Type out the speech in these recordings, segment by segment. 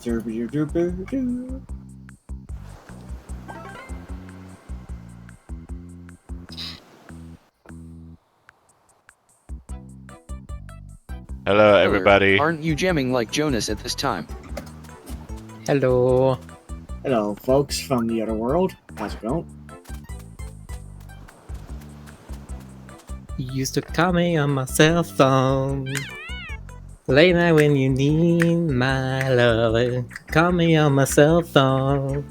Doo-ba-doo-doo-ba-doo. Hello, Miller, everybody. aren't you jamming like Jonas at this time? Hello. Hello, folks from the other world. How's it going? You used to call me on my cell phone. Late night when you need my love. Call me on my cell phone.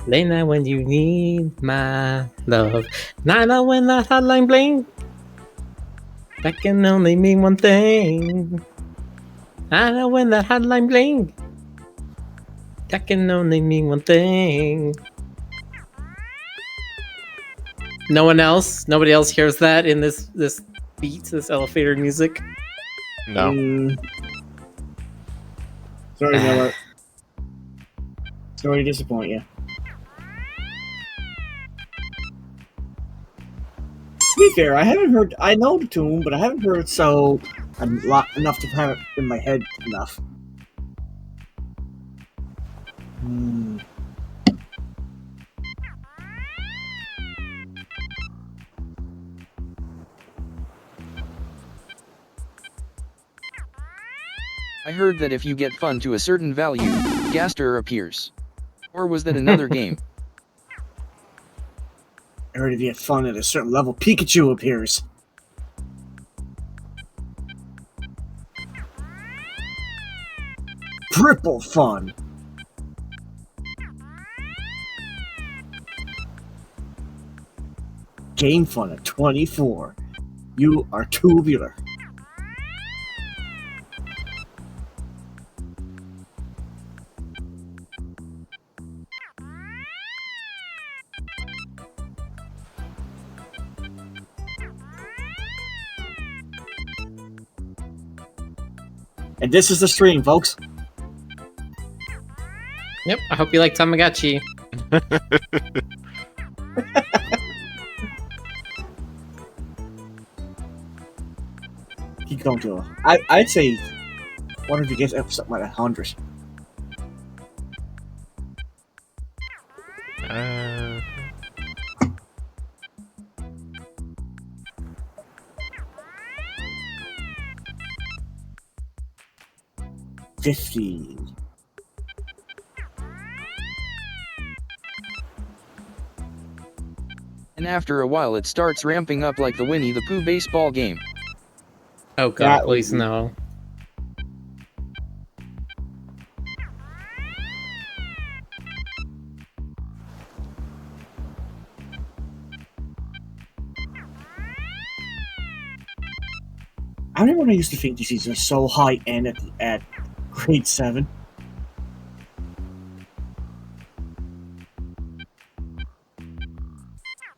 Late night when you need my love. Now I know when that hotline bling. That can only mean one thing. I know when that hotline bling. That can only mean one thing. No one else? Nobody else hears that in this beat, this elevator music? No. Sorry, Miller. Sorry to disappoint you. To be fair, I haven't heard. I know the tune, but I haven't heard it so enough to have it in my head enough. I heard that if you get fun to a certain value, Gaster appears. Or was that another game? I heard if you get fun at a certain level, Pikachu appears. Triple fun. Game fun at 24. You are tubular. And this is the stream, folks. Yep, I hope you like Tamagotchi. Keep going, Joe. I'd say, what if you get up something like 100? Uh, 50. And after a while it starts ramping up like the Winnie the Pooh baseball game. Oh god, That please would be- no. I remember when I used to think these are so high end at grade 7.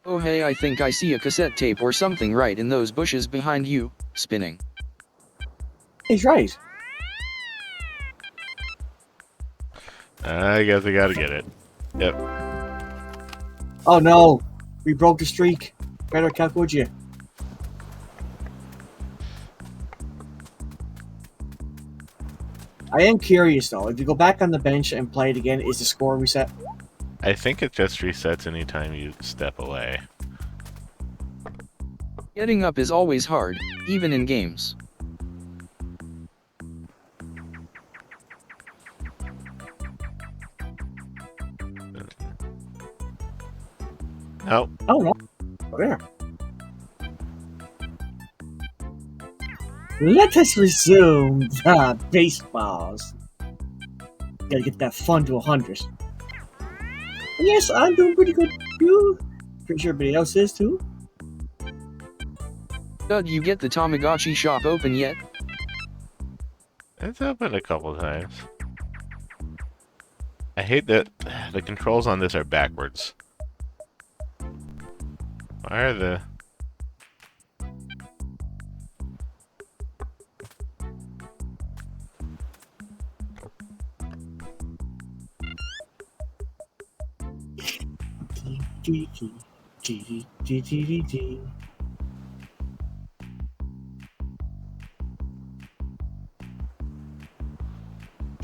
Oh hey, I think I see a cassette tape or something right in those bushes behind you, spinning. He's right. I guess I gotta get it. Yep. Oh no, we broke the streak. Better calc, would you? I am curious though. If you go back on the bench and play it again, is the score reset? I think it just resets anytime you step away. Getting up is always hard, even in games. Nope. Oh no. There. Let us resume the baseballs. Gotta get that fun to 100. Yes, I'm doing pretty good too. Pretty sure everybody else is too. Did you get the Tamagotchi shop open yet? It's opened a couple times. I hate that the controls on this are backwards. Why are the...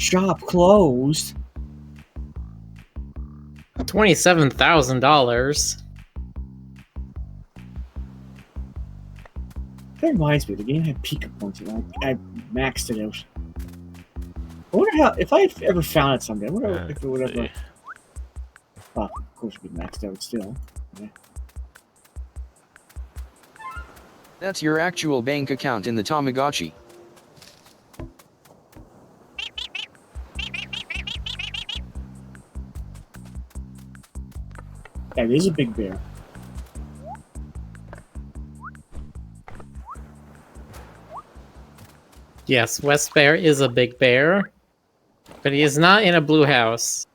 shop closed. $27,000. That reminds me, the game had Pika points, and I maxed it out. I wonder how, if I ever found it someday, I wonder if it would ever. Well, of course, it'd be maxed out still. Yeah. That's your actual bank account in the Tamagotchi. That is a big bear. Yes, West Bear is a big bear, but he is not in a blue house.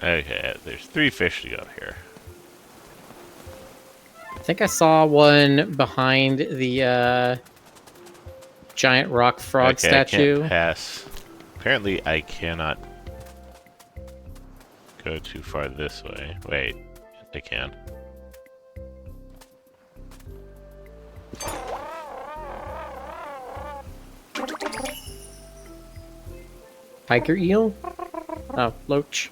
Okay, there's 3 fish to go here. I think I saw one behind the giant rock frog Okay, statue. I can't pass. Apparently, I cannot go too far this way. Wait, yes, I can. Tiger eel? Oh, loach.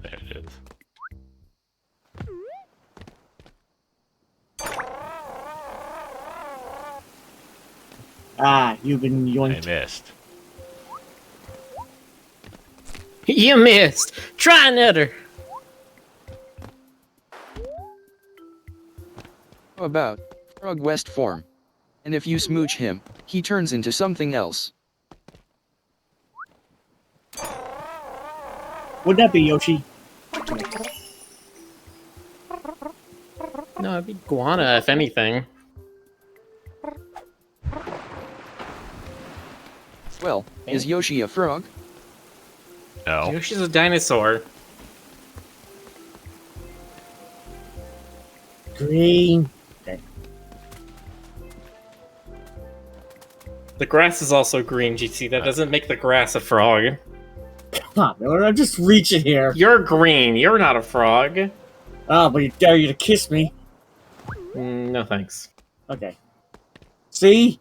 There it is. Ah, you've been I yoinked. missed. You missed! Try another! How about Frog West form? And if you smooch him, he turns into something else. Wouldn't that be Yoshi? No, it'd be guana, if anything. Well, is Yoshi a frog? No. Yoshi's a dinosaur. Green. Okay. The grass is also green, GC. That doesn't make the grass a frog. Come on, Miller, I'm just reaching here. You're green. You're not a frog. Ah, but you dare you to kiss me. No thanks. Okay. See?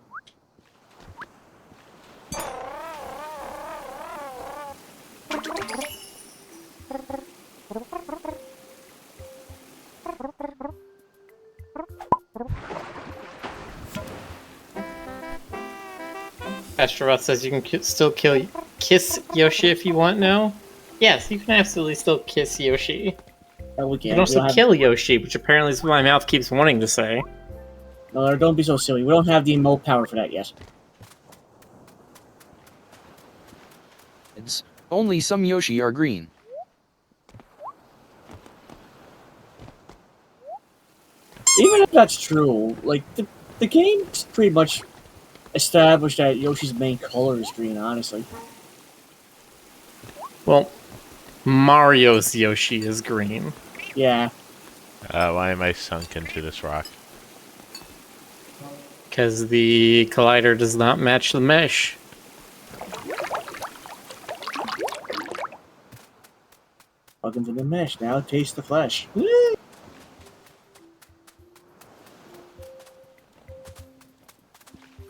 Astrobot says you can still kiss Yoshi if you want now. Yes, you can absolutely still kiss Yoshi. Oh, we You can. can also kill Yoshi, which apparently is what my mouth keeps wanting to say. No, don't be so silly. We don't have the emote power for that yet. Only some Yoshi are green. Even if that's true, like, the game's pretty much established that Yoshi's main color is green, honestly. Well, Mario's Yoshi is green. Yeah. Why am I sunk into this rock? Because the collider does not match the mesh. Welcome to the mesh. Now taste the flesh. Woo!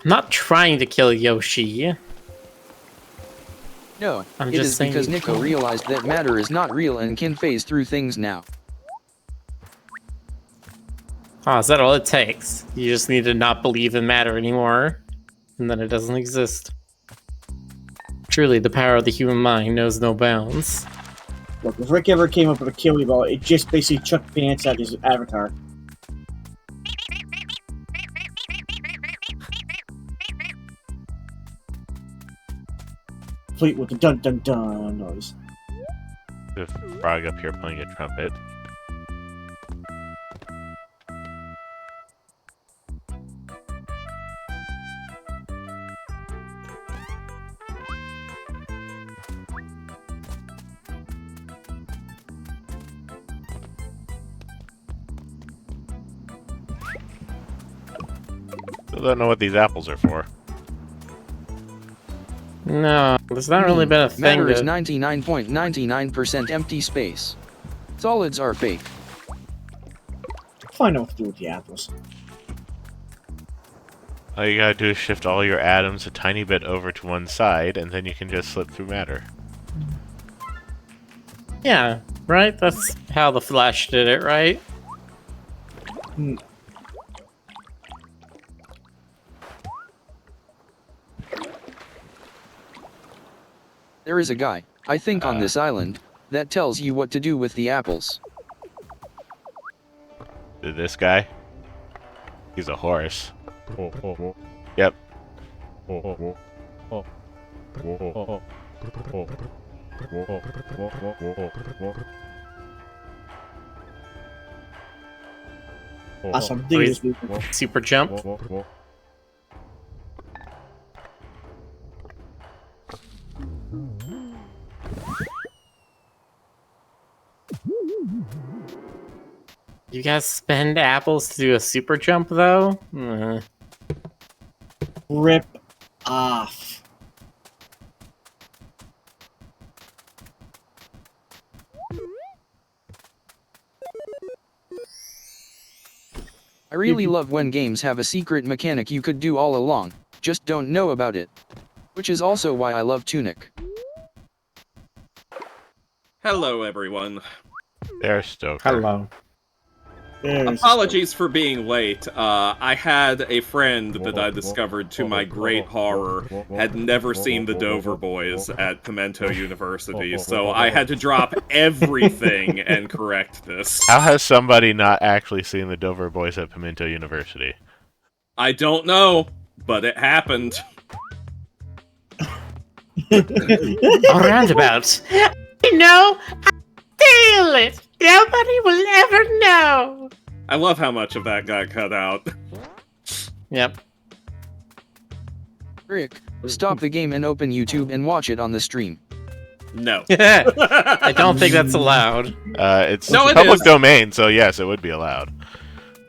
I'm not trying to kill Yoshi. No, I'm it just is saying because you Niko can't. realized that matter is not real and can phase through things now. Oh, is that all it takes? You just need to not believe in matter anymore, and then it doesn't exist. Truly, the power of the human mind knows no bounds. Look, if Rick ever came up with a Kiwi ball, it just basically chucked pants at his avatar. Complete with the dun dun dun noise. The frog up here playing a trumpet. don't know what these apples are for. No, there's not really been a thing Matter is to... 99.99% empty space. Solids are fake. Find out what to do with the apples. All you gotta do is shift all your atoms a tiny bit over to one side, and then you can just slip through matter. Yeah, right? That's how the Flash did it, right? Hmm. There is a guy, I think on this island, that tells you what to do with the apples. This guy? He's a horse. Yep. Awesome. Oh, This he's super jump. You guys spend apples to do a super jump, though? Rip off. I really love when games have a secret mechanic you could do all along, just don't know about it. Which is also why I love Tunic. Hello, everyone. There's Stoker. Hello. There's Apologies for being late. I had a friend that I discovered, to my great horror, had never seen the Dover Boys at Pimento University, so I had to drop everything and correct this. How has somebody not actually seen the Dover Boys at Pimento University? I don't know, but it happened. Roundabouts. No, I feel it. Nobody will ever know. I love how much of that got cut out. Yep. Rick, stop the game and open YouTube and watch it on the stream. No. I don't think that's allowed. It's No, it public is. domain, so yes, it would be allowed.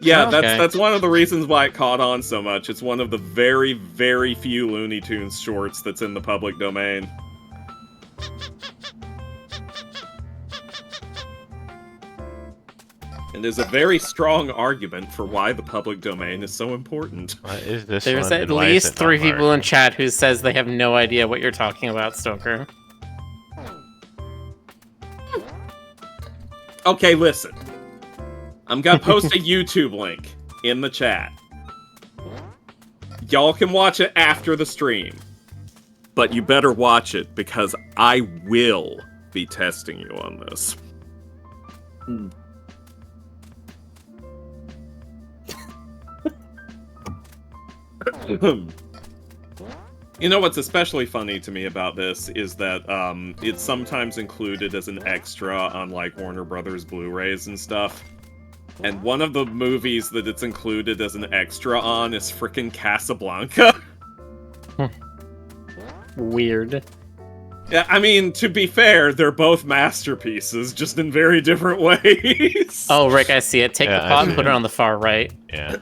Yeah, Okay. that's one of the reasons why it caught on so much. It's one of the very, very few Looney Tunes shorts that's in the public domain. And there's a very strong argument for why the public domain is so important. What is this There's one, at and why is least it not 3 people in marked? chat who says they have no idea what you're talking about, Stoker. Okay, listen. I'm gonna post a YouTube link in the chat. Y'all can watch it after the stream. But you better watch it, because I will be testing you on this. Hmm. You know what's especially funny to me about this is that it's sometimes included as an extra on like Warner Brothers Blu-rays and stuff. And one of the movies that it's included as an extra on is frickin' Casablanca. Weird. Yeah, I mean, to be fair, they're both masterpieces, just in very different ways. Oh, Rick, I see it. Take Yeah, the I pot and see put it. it on the far right. Yeah.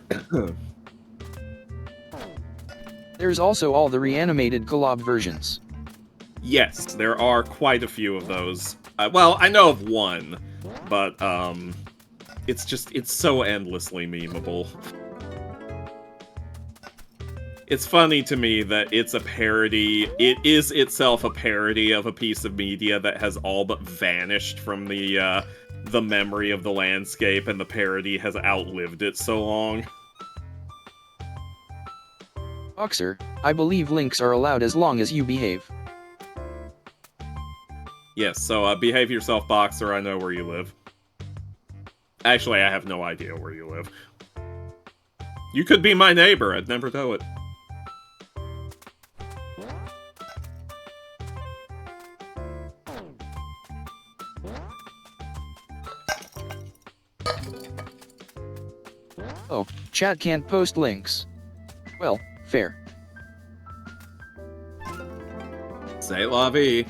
There's also all the reanimated collab versions. Yes, there are quite a few of those. Well, I know of one, but it's so endlessly memeable. It's funny to me that it's a parody. It is itself a parody of a piece of media that has all but vanished from the memory of the landscape, and the parody has outlived it so long. Boxer, I believe links are allowed as long as you behave. Yes, so behave yourself, Boxer. I know where you live. Actually, I have no idea where you live. You could be my neighbor. I'd never know it. Oh, chat can't post links. Well, fair. Say la vie.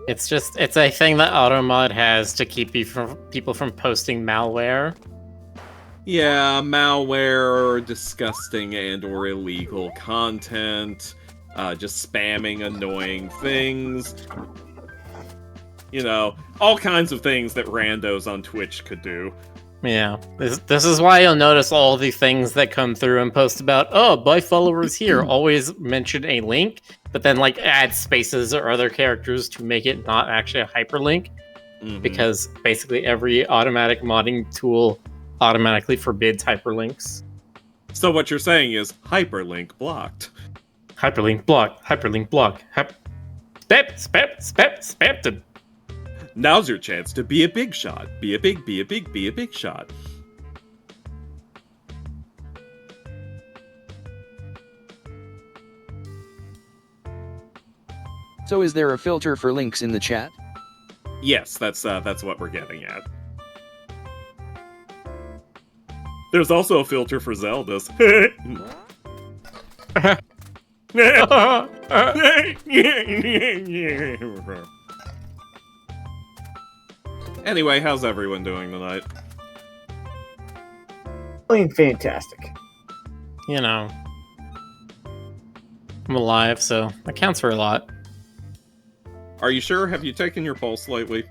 It's a thing that AutoMod has to keep people from posting malware. Yeah, malware, disgusting and or illegal content, just spamming annoying things. You know, all kinds of things that randos on Twitch could do. Yeah, this is why you'll notice all the things that come through and post about, oh, buy followers here, always mention a link, but then like add spaces or other characters to make it not actually a hyperlink, because basically every automatic modding tool automatically forbids hyperlinks. So what you're saying is hyperlink blocked. Hyperlink block, hyperlink block, spam. Now's your chance to be a big shot. Be a big shot. So is there a filter for links in the chat? Yes, that's what we're getting at. There's also a filter for Zeldas. Anyway, how's everyone doing tonight? Playing fantastic. You know, I'm alive, so that counts for a lot. Are you sure? Have you taken your pulse lately?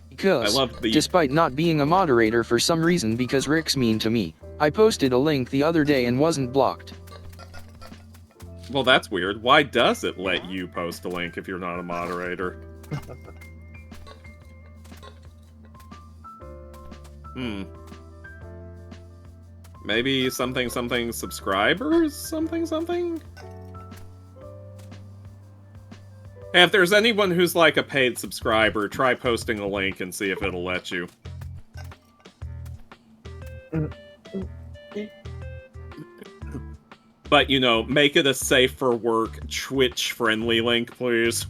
Because, I love the... despite not being a moderator for some reason because Rick's mean to me, I posted a link the other day and wasn't blocked. Well, that's weird. Why does it let you post a link if you're not a moderator? Maybe something subscribers? Something? Hey, if there's anyone who's like a paid subscriber, try posting a link and see if it'll let you. But, you know, make it a safe for work, Twitch-friendly link, please.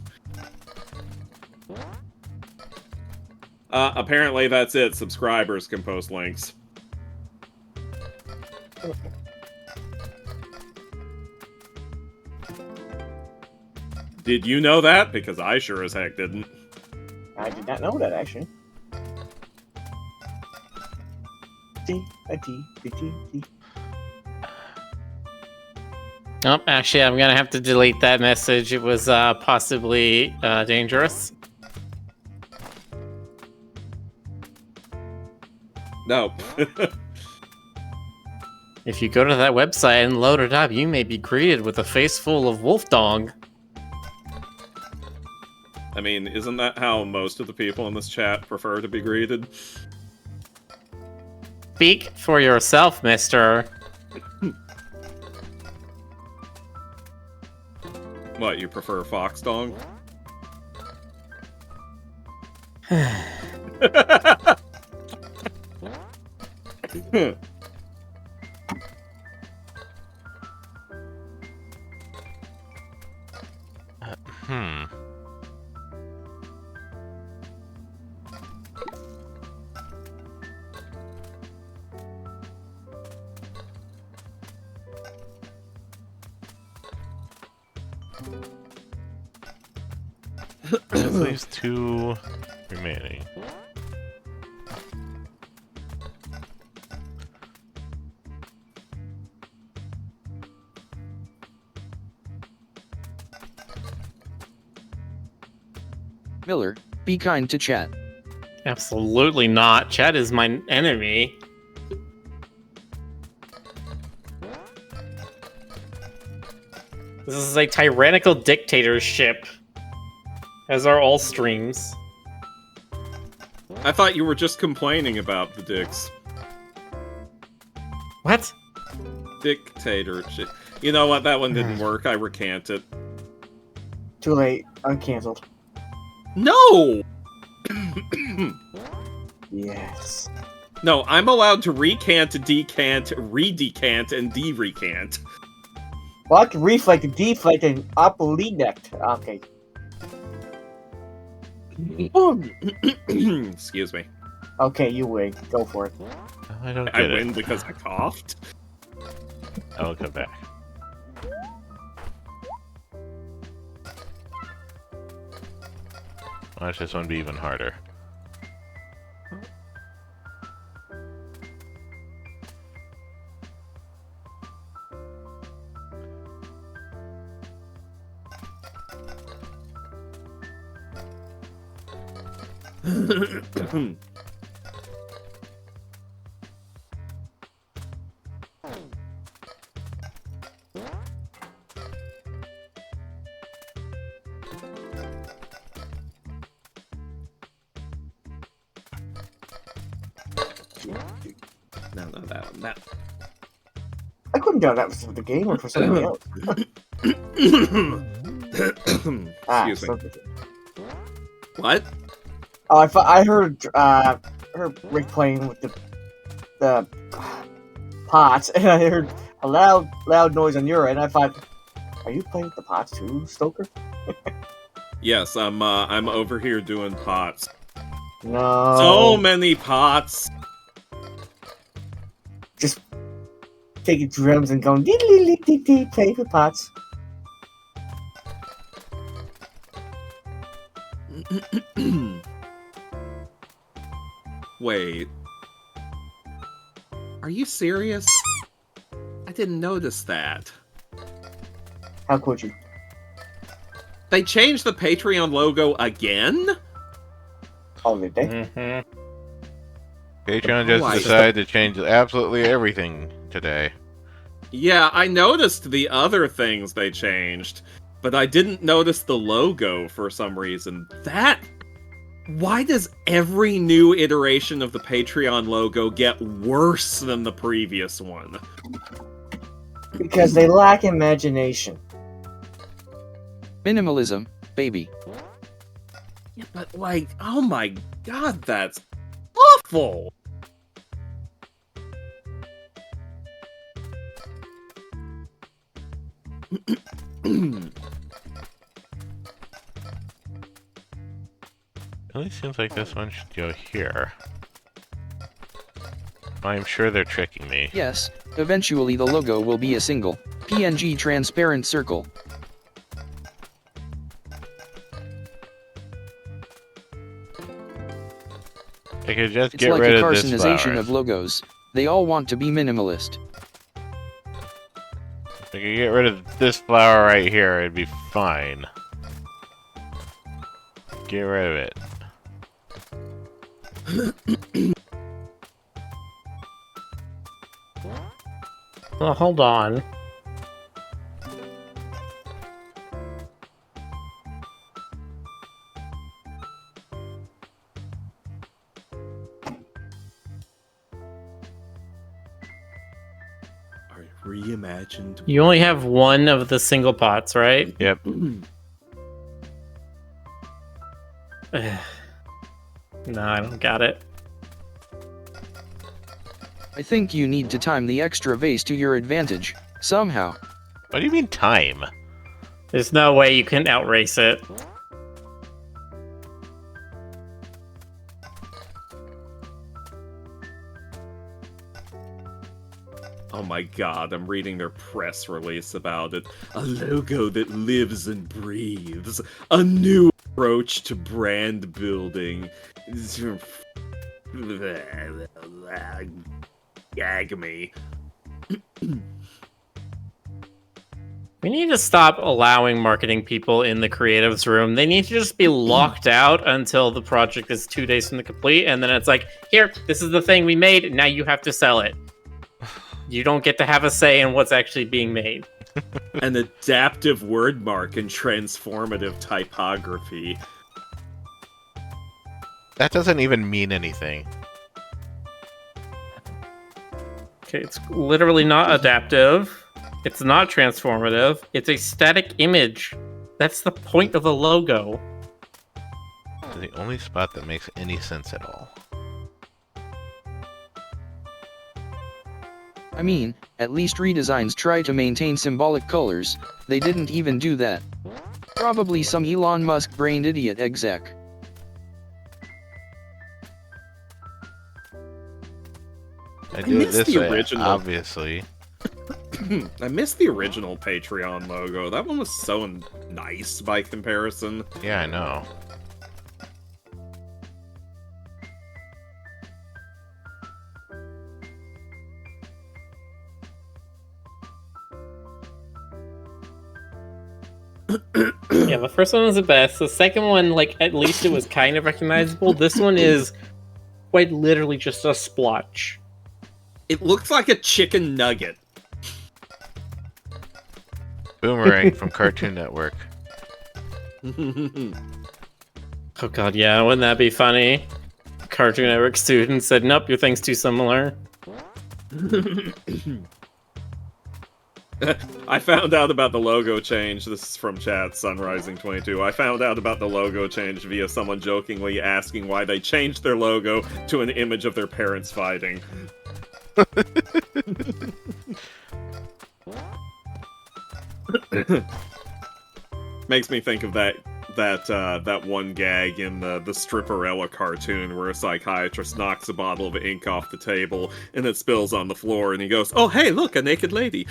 Apparently that's it. Subscribers can post links. Did you know that? Because I sure as heck didn't. I did not know that, actually. Oh, actually, I'm gonna have to delete that message. It was possibly dangerous. No. If you go to that website and load it up, you may be greeted with a face full of wolf dog. I mean, isn't that how most of the people in this chat prefer to be greeted? Speak for yourself, mister. What, you prefer fox dog? That leaves 2 remaining. Miller, be kind to chat. Absolutely not. Chat is my enemy. This is a tyrannical dictatorship. As are all streams. I thought you were just complaining about the dicks. What? Dictatorship. You know what? That one didn't work. I recant it. Too late. Uncancelled. No! Yes. No, I'm allowed to recant, decant, redecant, and de-recant. Well, I can reflect, deflect, and uplect. Okay. Excuse me. Okay, you win. Go for it. I don't get I it. win because I coughed? I'll come back. Watch this one be even harder. No, that one. That. I couldn't tell that was for the game or for something else. Excuse me. Something. What? Oh, I heard Rick playing with the pots, and I heard a loud noise on your end. I thought, are you playing with the pots too, Stoker? Yes, I'm over here doing pots. No. So many pots. Just taking drums and going dee play with pots. Wait. Are you serious? I didn't notice that. How could you? They changed the Patreon logo again? Oh, did they? Mm-hmm. Patreon just Why? decided to change absolutely everything today. Yeah, I noticed the other things they changed, but I didn't notice the logo for some reason. Why does every new iteration of the Patreon logo get worse than the previous one? Because they lack imagination. Minimalism, baby. Yeah, but like, oh my god, that's awful! At least seems like this one should go here. I'm sure they're tricking me. Yes, eventually the logo will be a single, PNG transparent circle. I could just It's get like rid a of this carcinization flower. of logos. They all want to be minimalist. If I could get rid of this flower right here, it'd be fine. Get rid of it. Well, hold on. I reimagined. You only have one of the single pots, right? Yep. No, I don't got it. I think you need to time the extra vase to your advantage, somehow. What do you mean time? There's no way you can outrace it. Oh my god, I'm reading their press release about it. A logo that lives and breathes. A new approach to brand building. Gag me. We need to stop allowing marketing people in the creatives room. They need to just be locked out until the project is 2 days from the complete, and then it's like, here, this is the thing we made, and now you have to sell it. You don't get to have a say in what's actually being made. An adaptive wordmark and transformative typography. That doesn't even mean anything. Okay, it's literally not adaptive. It's not transformative. It's a static image. That's the point of a logo. It's the only spot that makes any sense at all. I mean, at least redesigns try to maintain symbolic colors. They didn't even do that. Probably some Elon Musk brained idiot exec. I do it missed this the way, original. obviously. I missed the original Patreon logo. That one was so nice by comparison. Yeah, I know. Yeah, the first one was the best. The second one, like, at least it was kind of recognizable. This one is quite literally just a splotch. It looks like a chicken nugget. Boomerang from Cartoon Network. Oh god, yeah, wouldn't that be funny? Cartoon Network student said, nope, your thing's too similar. I found out about the logo change. This is from chat, Sunrising22. I found out about the logo change via someone jokingly asking why they changed their logo to an image of their parents fighting. Makes me think of that one gag in the Stripperella cartoon where a psychiatrist knocks a bottle of ink off the table and it spills on the floor and he goes, "Oh hey, look, a naked lady."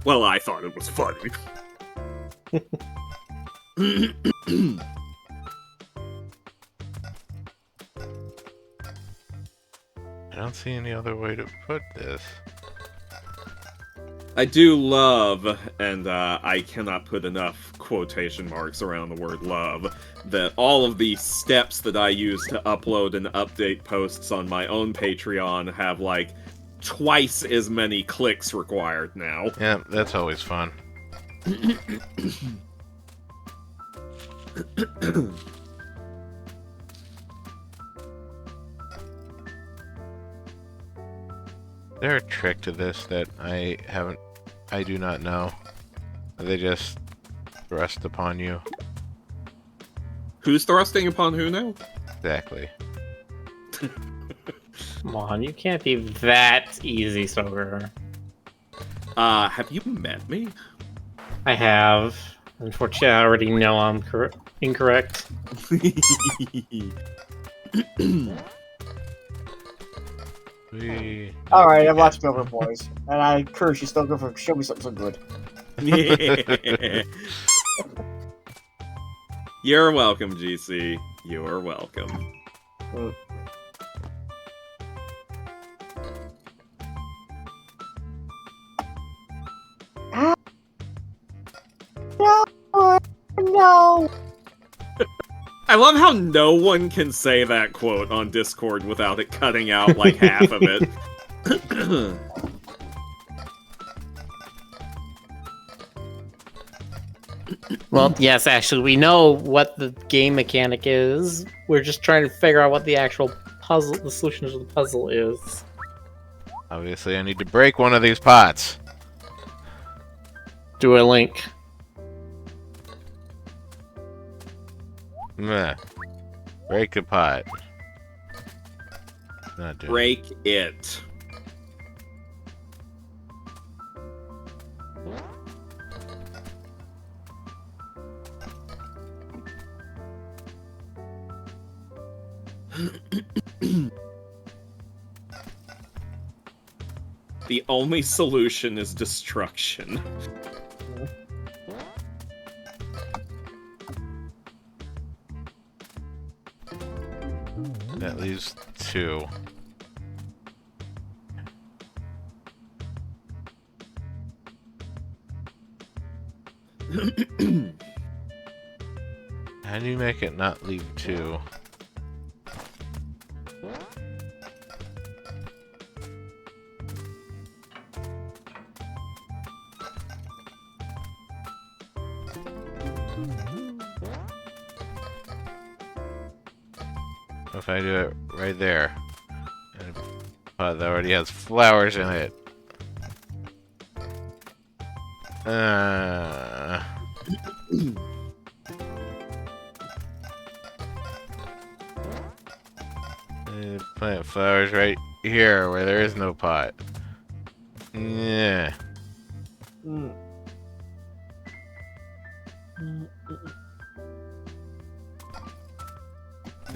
Well, I thought it was funny. I don't see any other way to put this. I do love, and I cannot put enough quotation marks around the word love, that all of the steps that I use to upload and update posts on my own Patreon have, like, twice as many clicks required now. Yeah, that's always fun. There a trick to this that I do not know? They just thrust upon you. Who's thrusting upon who now? Exactly. Come on, you can't be that easy, Sober. Have you met me? I have. Unfortunately, I already know I'm incorrect. Alright, I've watched Silver Boys, and I curse you still go for show me something so good. You're welcome, GC. You're welcome. No! I love how no one can say that quote on Discord without it cutting out like half of it. Well, yes, actually, we know what the game mechanic is. We're just trying to figure out what the actual puzzle, the solution to the puzzle is. Obviously, I need to break one of these pots. Do a link. Meh. Break a pot. Not doing Break it. The only solution is destruction. That leaves 2. How do you make it not leave 2? If I do it right there, and a pot that already has flowers in it. Plant flowers right here where there is no pot. Yeah.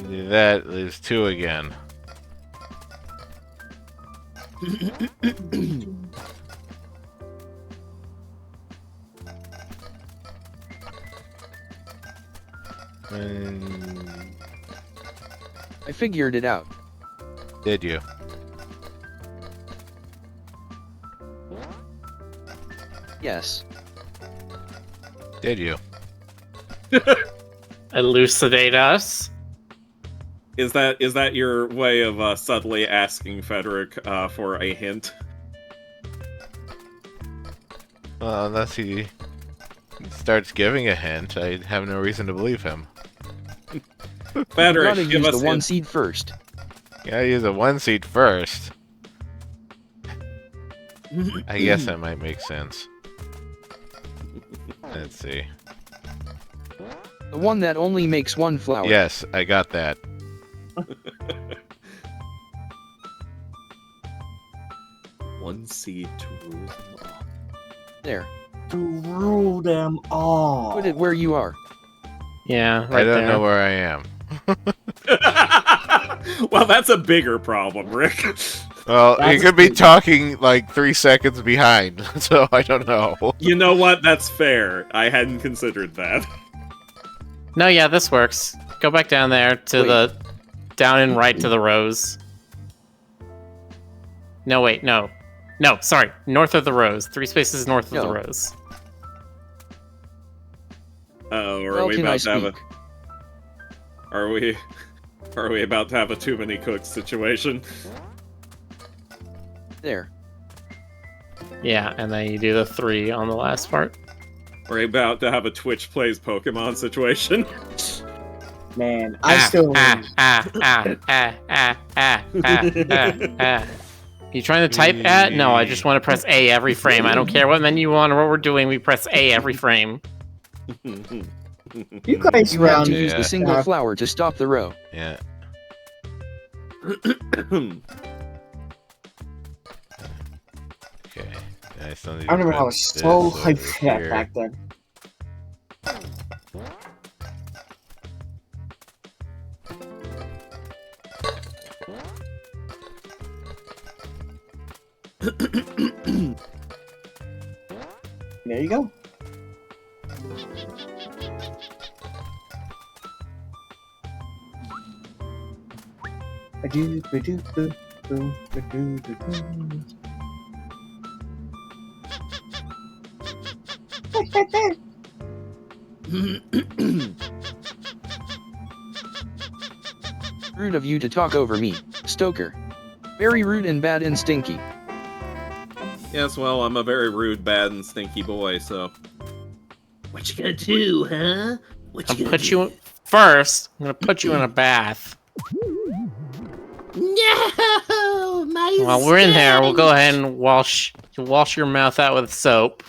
Do that, leaves 2 again. I figured it out. Did you? Yes. Did you? Elucidate us. Is that your way of subtly asking Frederick for a hint? Well, unless he starts giving a hint, I have no reason to believe him. Frederick, Gotta give use us the one hints. seed first. Gotta use a 1 seed first. I guess that might make sense. Let's see. The one that only makes one flower. Yes, I got that. One seed to rule them all. There. To rule them all. Put it where you are. Yeah, right I don't there. know where I am. Well, that's a bigger problem, Rick. Well, he That's could be good. talking like 3 seconds behind, so I don't know. You know what? That's fair. I hadn't considered that. No, yeah, this works. Go back down there to Wait. the... Down and right to the rose. No, wait, no. No, sorry. North of the rose. 3 spaces north of the No. rose. Are Well, we can I about to have speak? Are we about to have a too many cooks situation? There. Yeah, and then you do the 3 on the last part. Are we about to have a Twitch plays Pokemon situation? Man, I still. You trying to type at? No, I just want to press A every frame. I don't care what menu you want or what we're doing. We press A every frame. You guys You have round to use the single uh, flower to stop the row. Yeah. Okay. I still need I to remember I put was so this hyped over for that here. back then. There you go. Rude of you to talk over me, Stoker. Very rude and bad and stinky. Yes, well, I'm a very rude, bad, and stinky boy, so... What you gonna do, huh? What I'll you gonna put do? you... First, I'm gonna put you in a bath. No, my While we're in there, we'll go stench! ahead and wash your mouth out with soap.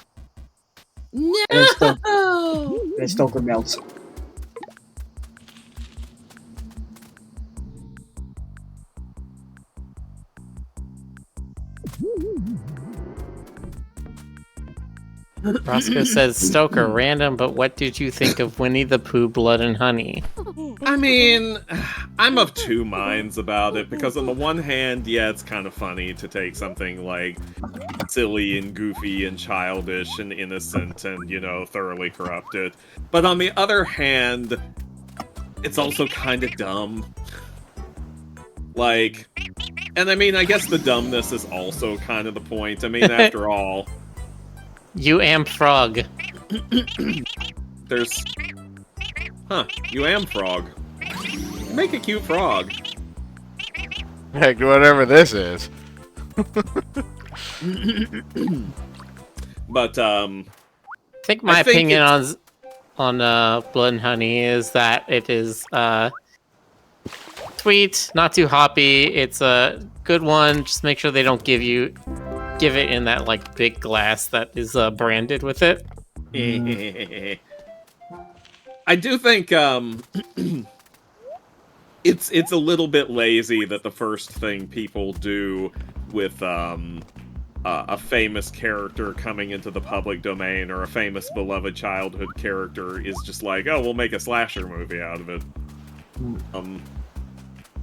No! And Stoker melts. Roscoe says, Stoker, random, but what did you think of Winnie the Pooh, Blood and Honey? I mean, I'm of two minds about it, because on the one hand, yeah, it's kind of funny to take something, like, silly and goofy and childish and innocent and, you know, thoroughly corrupted. But on the other hand, it's also kind of dumb. Like, and I mean, I guess the dumbness is also kind of the point. I mean, after all, You am frog. there's... Huh, you am frog. Make a cute frog. Heck, whatever this is. But, I think my I think opinion on Blood and Honey is that it is sweet, not too hoppy. It's a good one. Just make sure they don't give it in that like big glass that is branded with it. I do think it's a little bit lazy that the first thing people do with a famous character coming into the public domain or a famous beloved childhood character is just like, oh, we'll make a slasher movie out of it.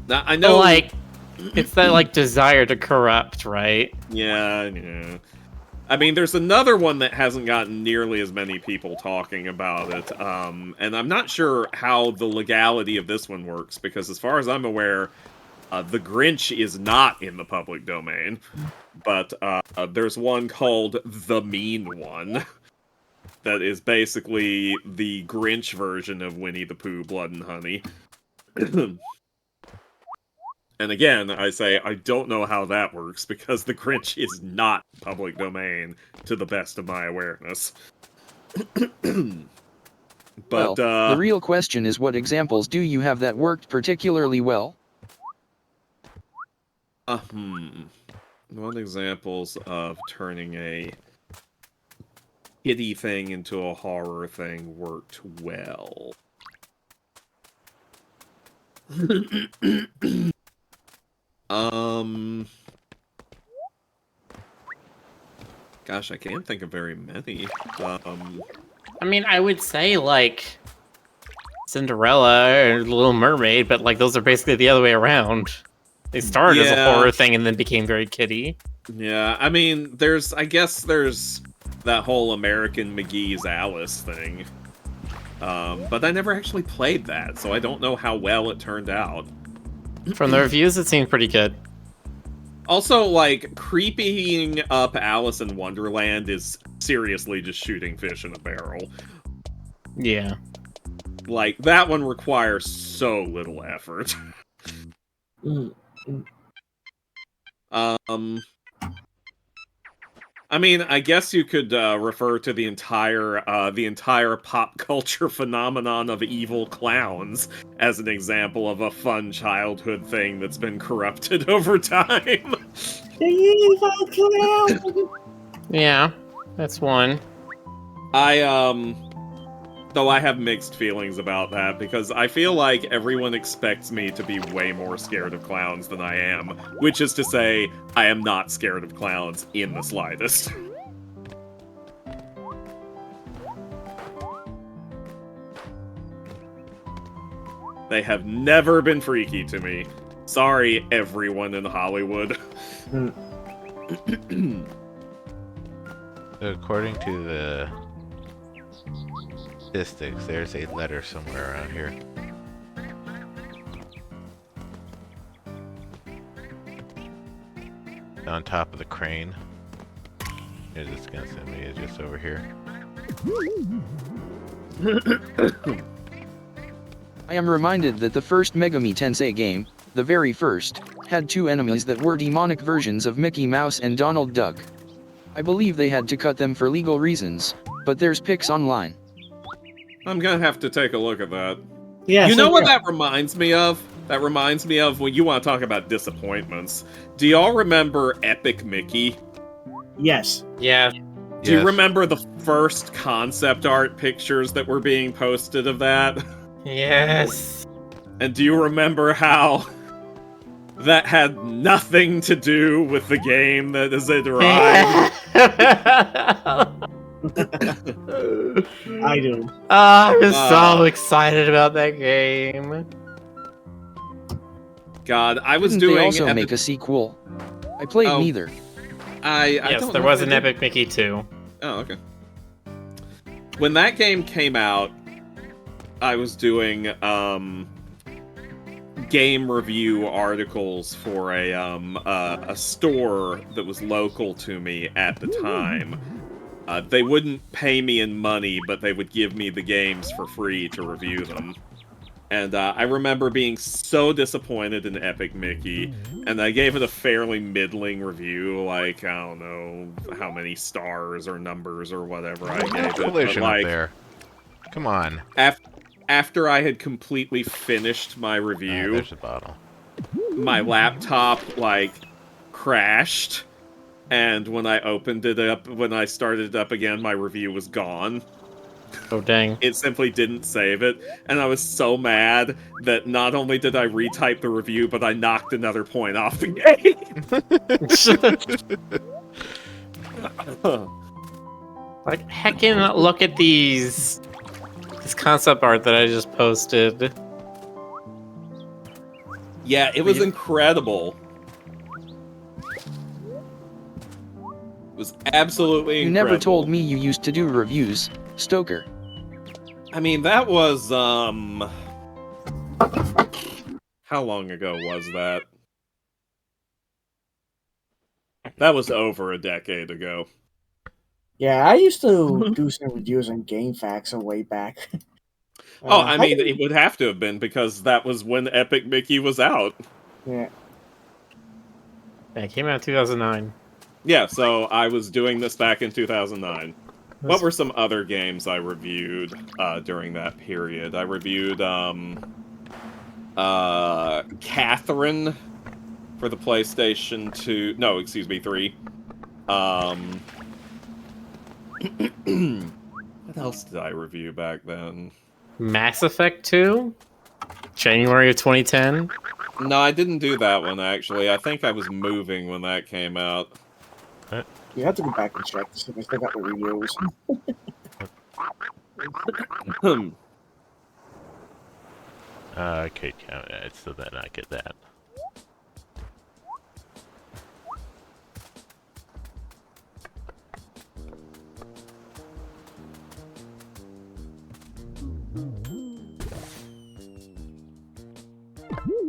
Now, I know, But, like, it's that like desire to corrupt, right? yeah. I mean, there's another one that hasn't gotten nearly as many people talking about it, and I'm not sure how the legality of this one works, because as far as I'm aware, The Grinch is not in the public domain, but there's one called The Mean One that is basically the Grinch version of Winnie the Pooh, Blood and Honey. And again, I say I don't know how that works because the Grinch is not public domain to the best of my awareness. But the real question is, what examples do you have that worked particularly well? What examples of turning a kiddie thing into a horror thing worked well? Gosh, I can't think of very many. I mean, I would say, like, Cinderella or Little Mermaid, but, like, those are basically the other way around. They started as a horror thing and then became very kiddie. Yeah, I mean, I guess there's that whole American McGee's Alice thing. But I never actually played that, so I don't know how well it turned out. From the reviews, it seemed pretty good. Also, like, creeping up Alice in Wonderland is seriously just shooting fish in a barrel. Yeah. Like, that one requires so little effort. I mean, I guess you could refer to the entire pop culture phenomenon of evil clowns as an example of a fun childhood thing that's been corrupted over time. The evil clown. Yeah, that's one. Though I have mixed feelings about that, because I feel like everyone expects me to be way more scared of clowns than I am. Which is to say, I am not scared of clowns in the slightest. They have never been freaky to me. Sorry, everyone in Hollywood. According to the statistics, there's a letter somewhere around here. On top of the crane. Here's it's gonna send me. It's just over here. I am reminded that the first Megami Tensei game, the very first, had two enemies that were demonic versions of Mickey Mouse and Donald Duck. I believe they had to cut them for legal reasons, but there's pics online. I'm gonna have to take a look at that. Yeah, You so know what yeah. that reminds me of? That reminds me of when you want to talk about disappointments. Do y'all remember Epic Mickey? Yes. Yeah. Do you remember the first concept art pictures that were being posted of that? Yes. And do you remember how that had nothing to do with the game that is it derived? I do. I was so excited about that game. God, I was Didn't doing... they also make a sequel? I played neither. Yes, don't there know was if an I did. Epic Mickey 2. Oh, okay. When that game came out, I was doing game review articles for a store that was local to me at the time. They wouldn't pay me in money, but they would give me the games for free to review them. And I remember being so disappointed in Epic Mickey, and I gave it a fairly middling review, like, I don't know how many stars or numbers or whatever I gave it. But, Collision up like, there. Come on. after I had completely finished my Ah, review, there's a bottle. my laptop, like, crashed. And when I opened it up, when I started it up again, my review was gone. Oh, dang. It simply didn't save it, and I was so mad that not only did I retype the review, but I knocked another point off the game. Like, heckin' look at this concept art that I just posted. Yeah, it was incredible. It was absolutely You incredible. never told me you used to do reviews, Stoker. I mean, that was, how long ago was that? That was over a decade ago. Yeah, I used to do some reviews on GameFAQs way back. Oh, I mean, did- it would have to have been because that was when Epic Mickey was out. yeah. It came out in 2009. Yeah, so I was doing this back in 2009. What were some other games I reviewed during that period? I reviewed Catherine for the PlayStation 2. No, excuse me, 3. What else did I review back then? Mass Effect 2? January of 2010? No, I didn't do that one, actually. I think I was moving when that came out. You have to go back and check to see if I still got the reviews. Okay, count it. I still did not get that.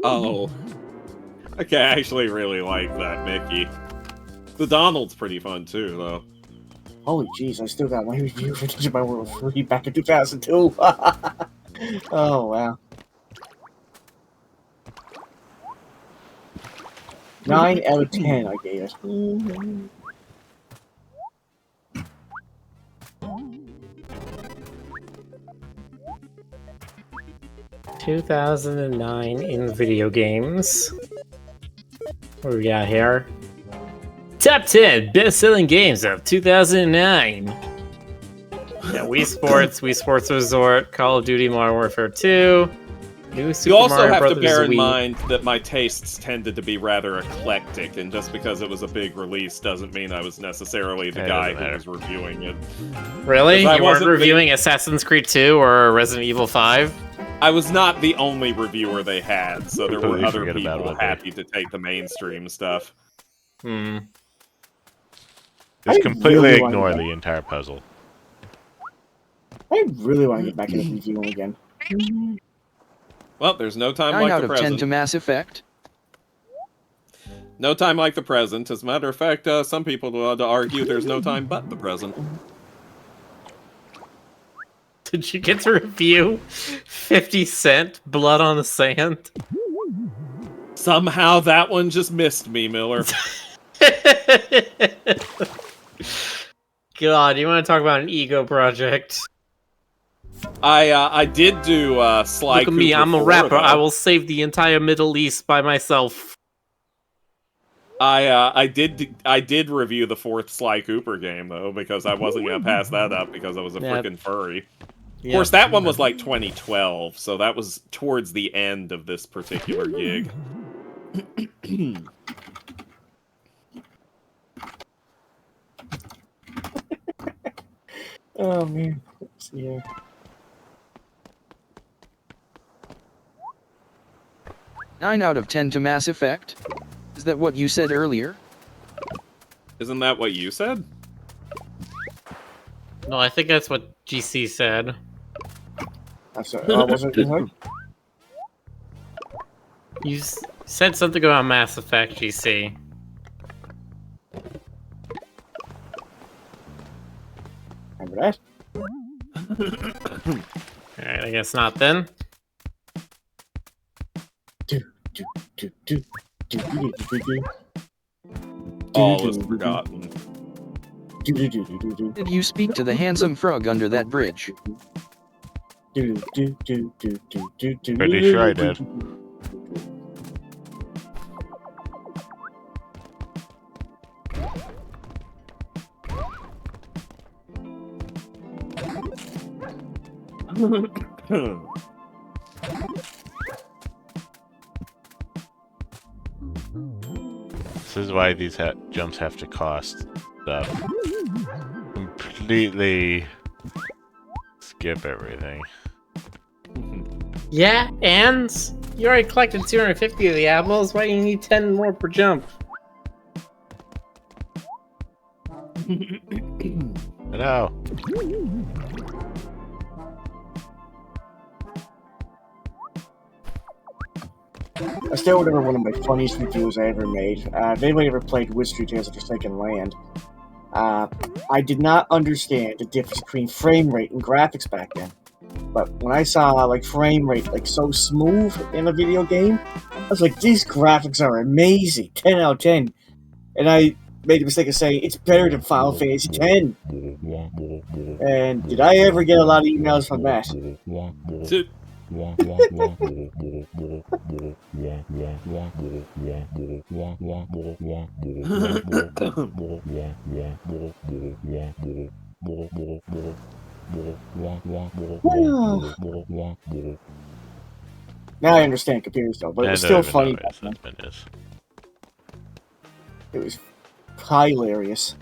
Oh. Okay, I actually really like that Mickey. The Donald's pretty fun too, though. Holy jeez, I still got my review for Digimon World 3 back in 2002. Oh, wow. 9 out of 10 I gave it. 2009 in video games. What do we got here? Top 10 best-selling games of 2009. Yeah, Wii Sports, Wii Sports Resort, Call of Duty Modern Warfare 2, New Super You also Mario have Brothers to bear in Wii. mind that my tastes tended to be rather eclectic, and just because it was a big release doesn't mean I was necessarily the It guy doesn't who was reviewing it. Really? 'Cause I You weren't wasn't reviewing Assassin's Creed 2 or Resident Evil 5? I was not the only reviewer they had, so there were Completely other forget about people it, okay. happy to take the mainstream stuff. Hmm. Just I completely really wanna ignore get- the entire puzzle. I really want to get back into reviewing again. Well, there's no time 9 like out the of 10 present. to Mass Effect. No time like the present. As a matter of fact, some people would argue there's no time but the present. Did you get to review 50 Cent Blood on the Sand? Somehow that one just missed me, Miller. God, you want to talk about an ego project? I did do Sly Look at me, Cooper I'm a 4, rapper. though. I will save the entire Middle East by myself. I did review the 4th Sly Cooper game though, because I wasn't gonna pass that up because I was a Yeah. freaking furry. Of course, that one was like 2012, so that was towards the end of this particular gig. Oh, man. Let's see here. Nine out of 10 to Mass Effect. Is that what you said earlier? Isn't that what you said? No, I think that's what GC said. I'm sorry. Wasn't it like? You said something about Mass Effect, GC. Remember that? Alright, I guess not then. All is forgotten. Did you speak to the handsome frog under that bridge? Pretty sure I did. This is why these jumps have to cost stuff. Completely skip everything. Yeah, and you already collected 250 of the apples. Why do you need 10 more per jump? I know. I still remember one of my funniest reviews I ever made. If anybody ever played Wizardry Tales of the Forsaken Land, I did not understand the difference between frame rate and graphics back then. But when I saw like frame rate like so smooth in a video game, I was like, these graphics are amazing, 10 out of 10. And I made the mistake of saying it's better than Final Fantasy X. And did I ever get a lot of emails from that? Dude, Now I understand computers though, but it was still funny. It was hilarious.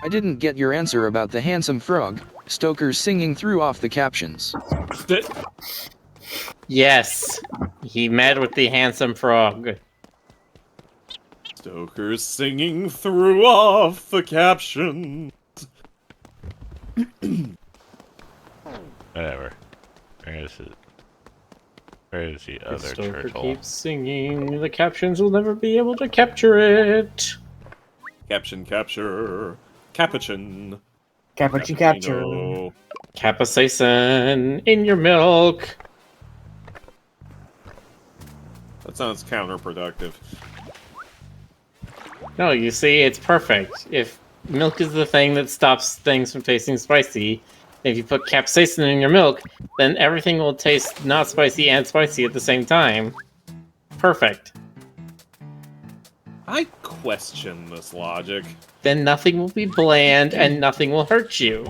I didn't get your answer about the handsome frog. Stoker's singing threw off the captions. Yes, he met with the handsome frog. Stoker's singing threw off the caption. Whatever. Where is it? Where is the other Stoker turtle? keeps singing. The captions will never be able to capture it. Caption capture. Capuchin. Cappuccino capture. Cappuccino. Capsaicin in your milk. That sounds counterproductive. No, you see, it's perfect. If milk is the thing that stops things from tasting spicy, if you put capsaicin in your milk, then everything will taste not spicy and spicy at the same time. Perfect. I question this logic. Then nothing will be bland and nothing will hurt you.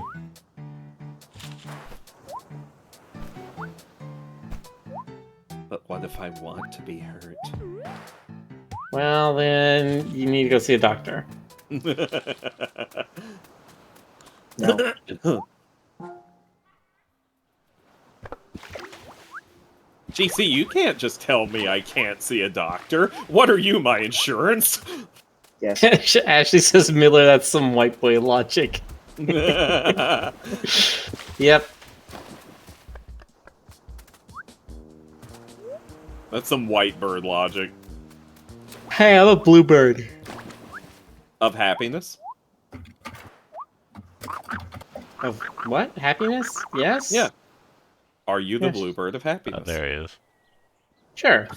But what if I want to be hurt? Well, then you need to go see a doctor. No. GC, you can't just tell me I can't see a doctor. What are you, my insurance? Yes. Ashley says, Miller, that's some white boy logic. That's Yep. some white bird logic. Hey, I'm a bluebird. Of happiness? Of what? Happiness? Yes? Yeah. Are you the Yes. bluebird of Oh, happiness? there he is. Sure.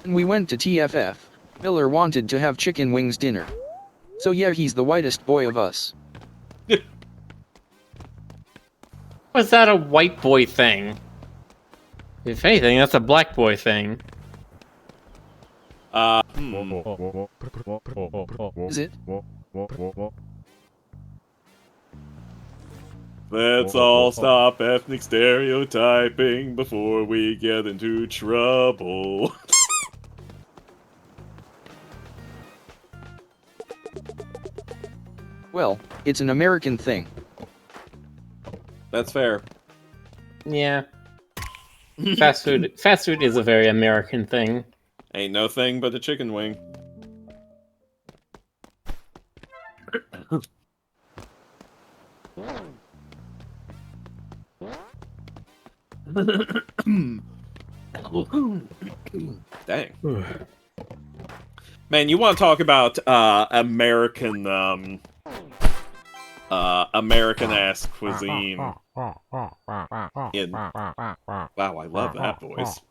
When we went to TFF, Miller wanted to have chicken wings dinner. So yeah, he's the whitest boy of us. Was that a white boy thing? If anything, that's a black boy thing. Is it? Let's all stop ethnic stereotyping before we get into trouble. Well, it's an American thing. That's fair. Yeah. Fast food is a very American thing. Ain't no thing but a chicken wing. Dang. Man, you want to talk about American American-ass cuisine. Wow, I love that voice.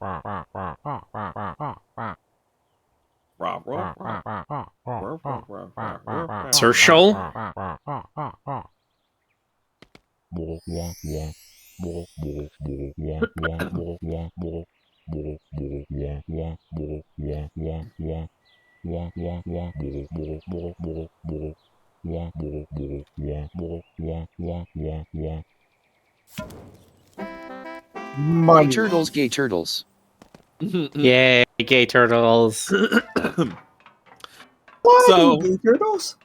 Serschel? Gay turtles, gay turtles. Yay, gay turtles. So- Gay turtles?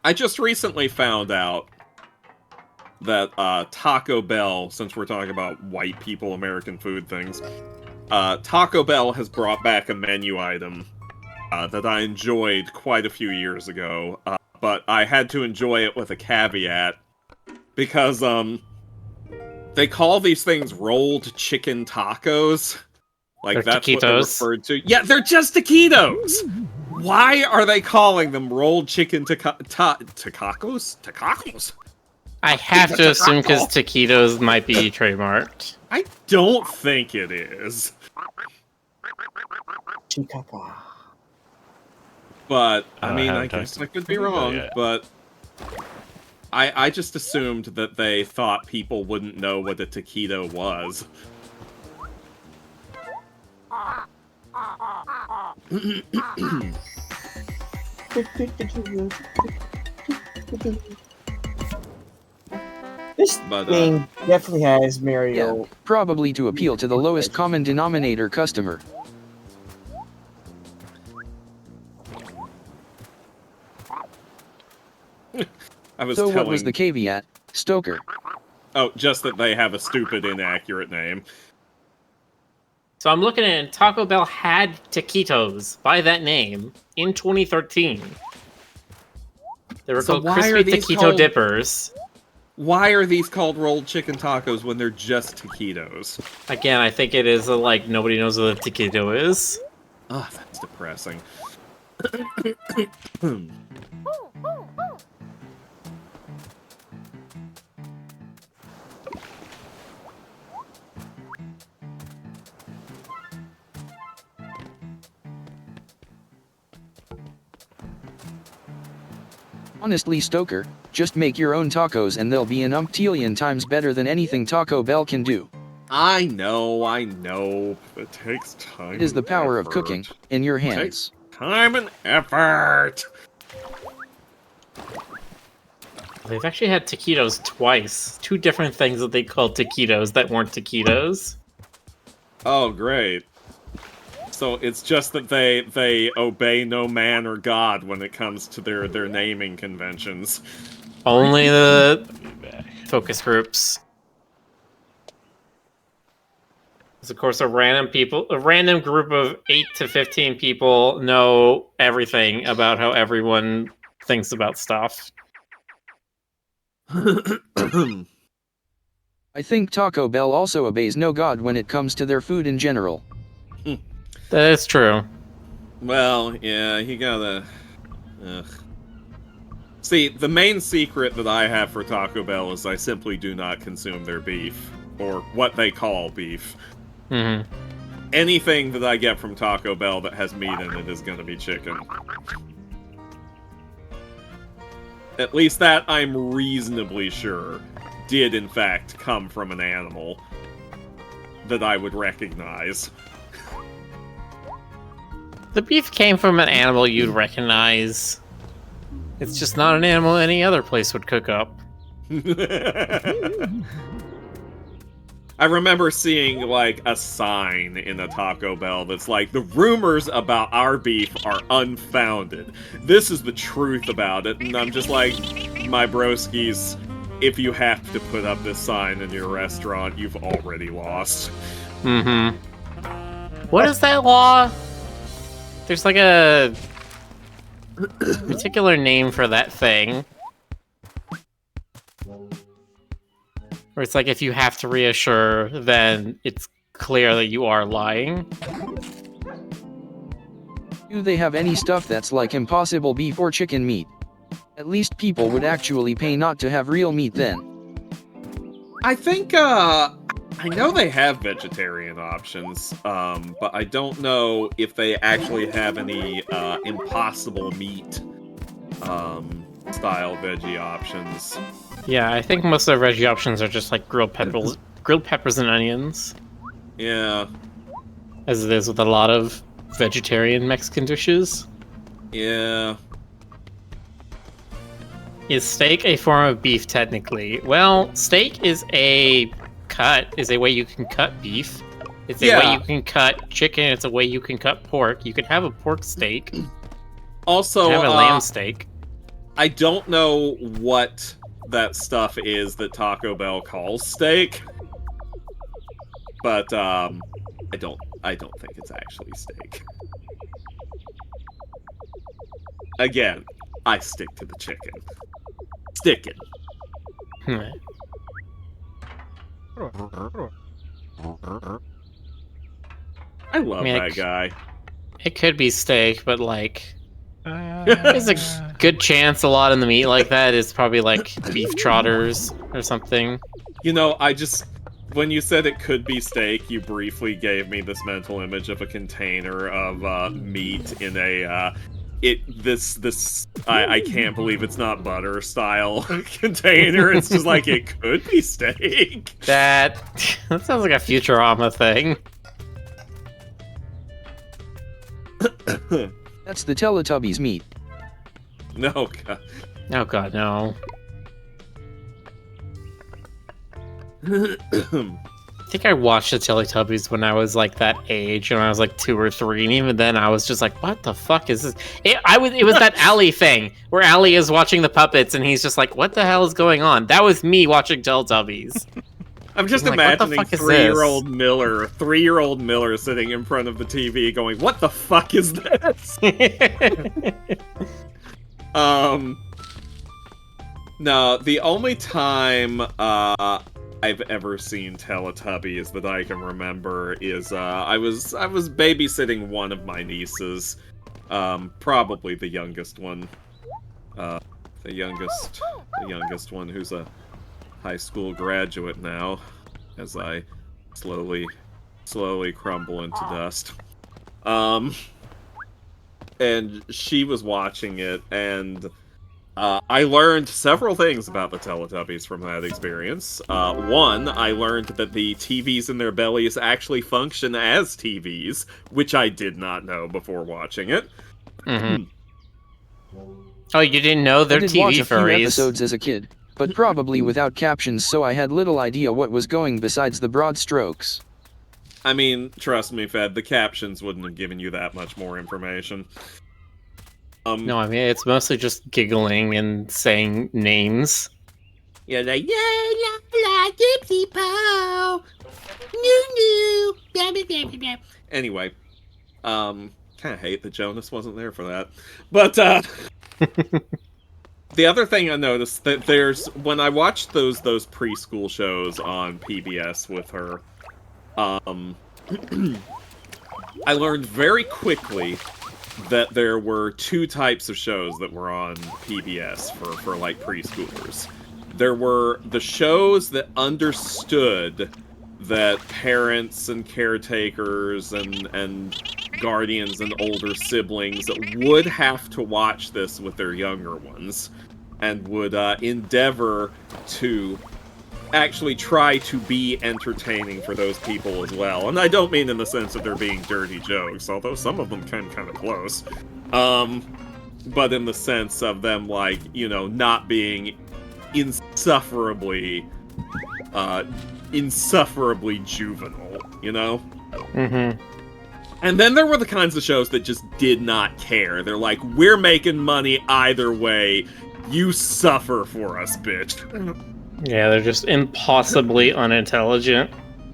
I just recently found out that Taco Bell, since we're talking about white people American food things, Taco Bell has brought back a menu item that I enjoyed quite a few years ago, but I had to enjoy it with a caveat, because they call these things rolled chicken tacos. Like, They're that's what they're taquitos. referred to. Yeah, they're just taquitos! Why are they calling them rolled chicken tacos? Tacos? I have to assume because taquitos might be trademarked. I don't think it is. Chicaca. But, I I mean, I haven't guess talked I could to be Taco Bell wrong, yet. but I just assumed that they thought people wouldn't know what a taquito was. This But, thing definitely has Mario. Yeah, probably to appeal to the lowest common denominator customer. I was So telling... what was the caveat, Stoker? Oh, just that they have a stupid, inaccurate name. So I'm looking at it, Taco Bell had taquitos by that name in 2013. They were So called why crispy are these taquito called- dippers. Why are these called rolled chicken tacos when they're just taquitos? Again, I think it is like nobody knows what a taquito is. Ah, that's depressing. Honestly, Stoker, just make your own tacos and they'll be an umptillion times better than anything Taco Bell can do. I know. It takes time. It is the and power of effort. cooking in your hands. Time and effort. They've actually had taquitos twice. Two different things that they called taquitos that weren't taquitos. Oh, great. So it's just that they obey no man or god when it comes to their naming conventions. Only the focus groups. Because of course, a random group of 8 to 15 people know everything about how everyone thinks about stuff. I think Taco Bell also obeys no god when it comes to their food in general. That is true. Well, yeah, you gotta... Ugh. See, the main secret that I have for Taco Bell is I simply do not consume their beef. Or what they call beef. Mm-hmm. Anything that I get from Taco Bell that has meat in it is gonna be chicken. At least that I'm reasonably sure did in fact come from an animal that I would recognize. The beef came from an animal you'd recognize. It's just not an animal any other place would cook up. I remember seeing, like, a sign in a Taco Bell that's like, the rumors about our beef are unfounded. This is the truth about it. And I'm just like, my broskies, if you have to put up this sign in your restaurant, you've already lost. Mm-hmm. What is that law? There's like a particular name for that thing. Where it's like if you have to reassure, then it's clear that you are lying. Do they have any stuff that's like impossible beef or chicken meat? At least people would actually pay not to have real meat then. I think, I know they have vegetarian options, but I don't know if they actually have any, impossible meat, style veggie options. Yeah, I think most of the veggie options are just like grilled peppers and onions, Yeah. as it is with a lot of vegetarian Mexican dishes. Yeah. Is steak a form of beef technically? Well, steak is a way you can cut beef. It's a way Yeah. you can cut chicken. It's a way you can cut pork. You can have a pork steak. You Also, can have a lamb steak. I don't know what that stuff is that Taco Bell calls steak. But, I don't I don't think it's actually steak. Again, I stick to the chicken. Stickin'. I love that guy. It could be steak, but like, there's a good chance a lot of the meat like that is probably like beef trotters or something. You know, when you said it could be steak, you briefly gave me this mental image of a container of meat in a I can't believe it's not butter style container. It's just like it could be steak. That sounds like a Futurama thing. That's the Teletubbies meat. No, God. Oh god, no. I think I watched the Teletubbies when I was like that age, when I was like 2 or 3, and even then I was just like, "What the fuck is this?" It was that Allie thing where Allie is watching the puppets, and he's just like, "What the hell is going on?" That was me watching Teletubbies. I'm just like, imagining what the fuck is 3-year-old Miller sitting in front of the TV, going, "What the fuck is this?" No, the only time I've ever seen Teletubbies that I can remember is I was babysitting one of my nieces, probably the youngest one, the youngest one who's a high school graduate now, as I slowly crumble into dust. And she was watching it, and I learned several things about the Teletubbies from that experience. One, I learned that the TVs in their bellies actually function as TVs, which I did not know before watching it. Mm-hmm. Oh, you didn't know they're I did TV watch a few furries? episodes as a kid, but probably without captions, so I had little idea what was going besides the broad strokes. I mean, trust me, Fed, the captions wouldn't have given you that much more information. No, I mean, it's mostly just giggling and saying names. Yeah, like, yeah, la, la, gypsy pow, new, blah, blah, blah, blah. Anyway, kind of hate that Jonas wasn't there for that. But, the other thing I noticed, that when I watched those preschool shows on PBS with her, I learned very quickly that there were 2 types of shows that were on PBS for like preschoolers. There were the shows that understood that parents and caretakers and guardians and older siblings would have to watch this with their younger ones, and would endeavor to actually try to be entertaining for those people as well. And I don't mean in the sense that they're being dirty jokes, although some of them kind of close. But in the sense of them, like, you know, not being insufferably juvenile, you know? Mm-hmm. And then there were the kinds of shows that just did not care. They're like, we're making money either way. You suffer for us, bitch. Yeah, they're just impossibly unintelligent.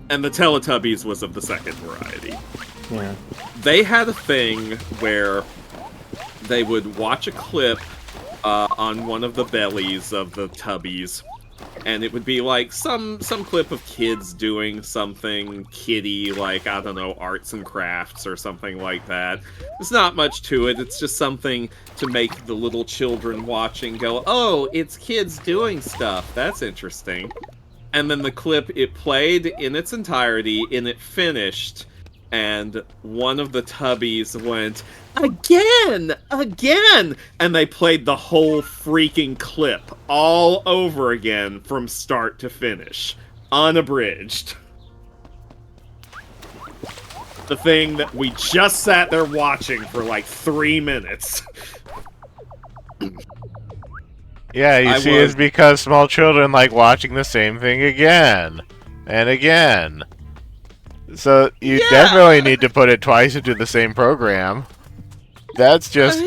And the Teletubbies was of the second variety. Yeah. They had a thing where they would watch a clip on one of the bellies of the Tubbies, and it would be like some clip of kids doing something kiddie, like, I don't know, arts and crafts or something like that. There's not much to it, it's just something to make the little children watching go, oh, it's kids doing stuff, that's interesting. And then the clip, it played in its entirety, and it finished, and one of the Tubbies went, again! And they played the whole freaking clip all over again from start to finish. Unabridged. The thing that we just sat there watching for like 3 minutes. Yeah, you see, it's because small children like watching the same thing again and again. So you definitely need to put it twice into the same program. That's just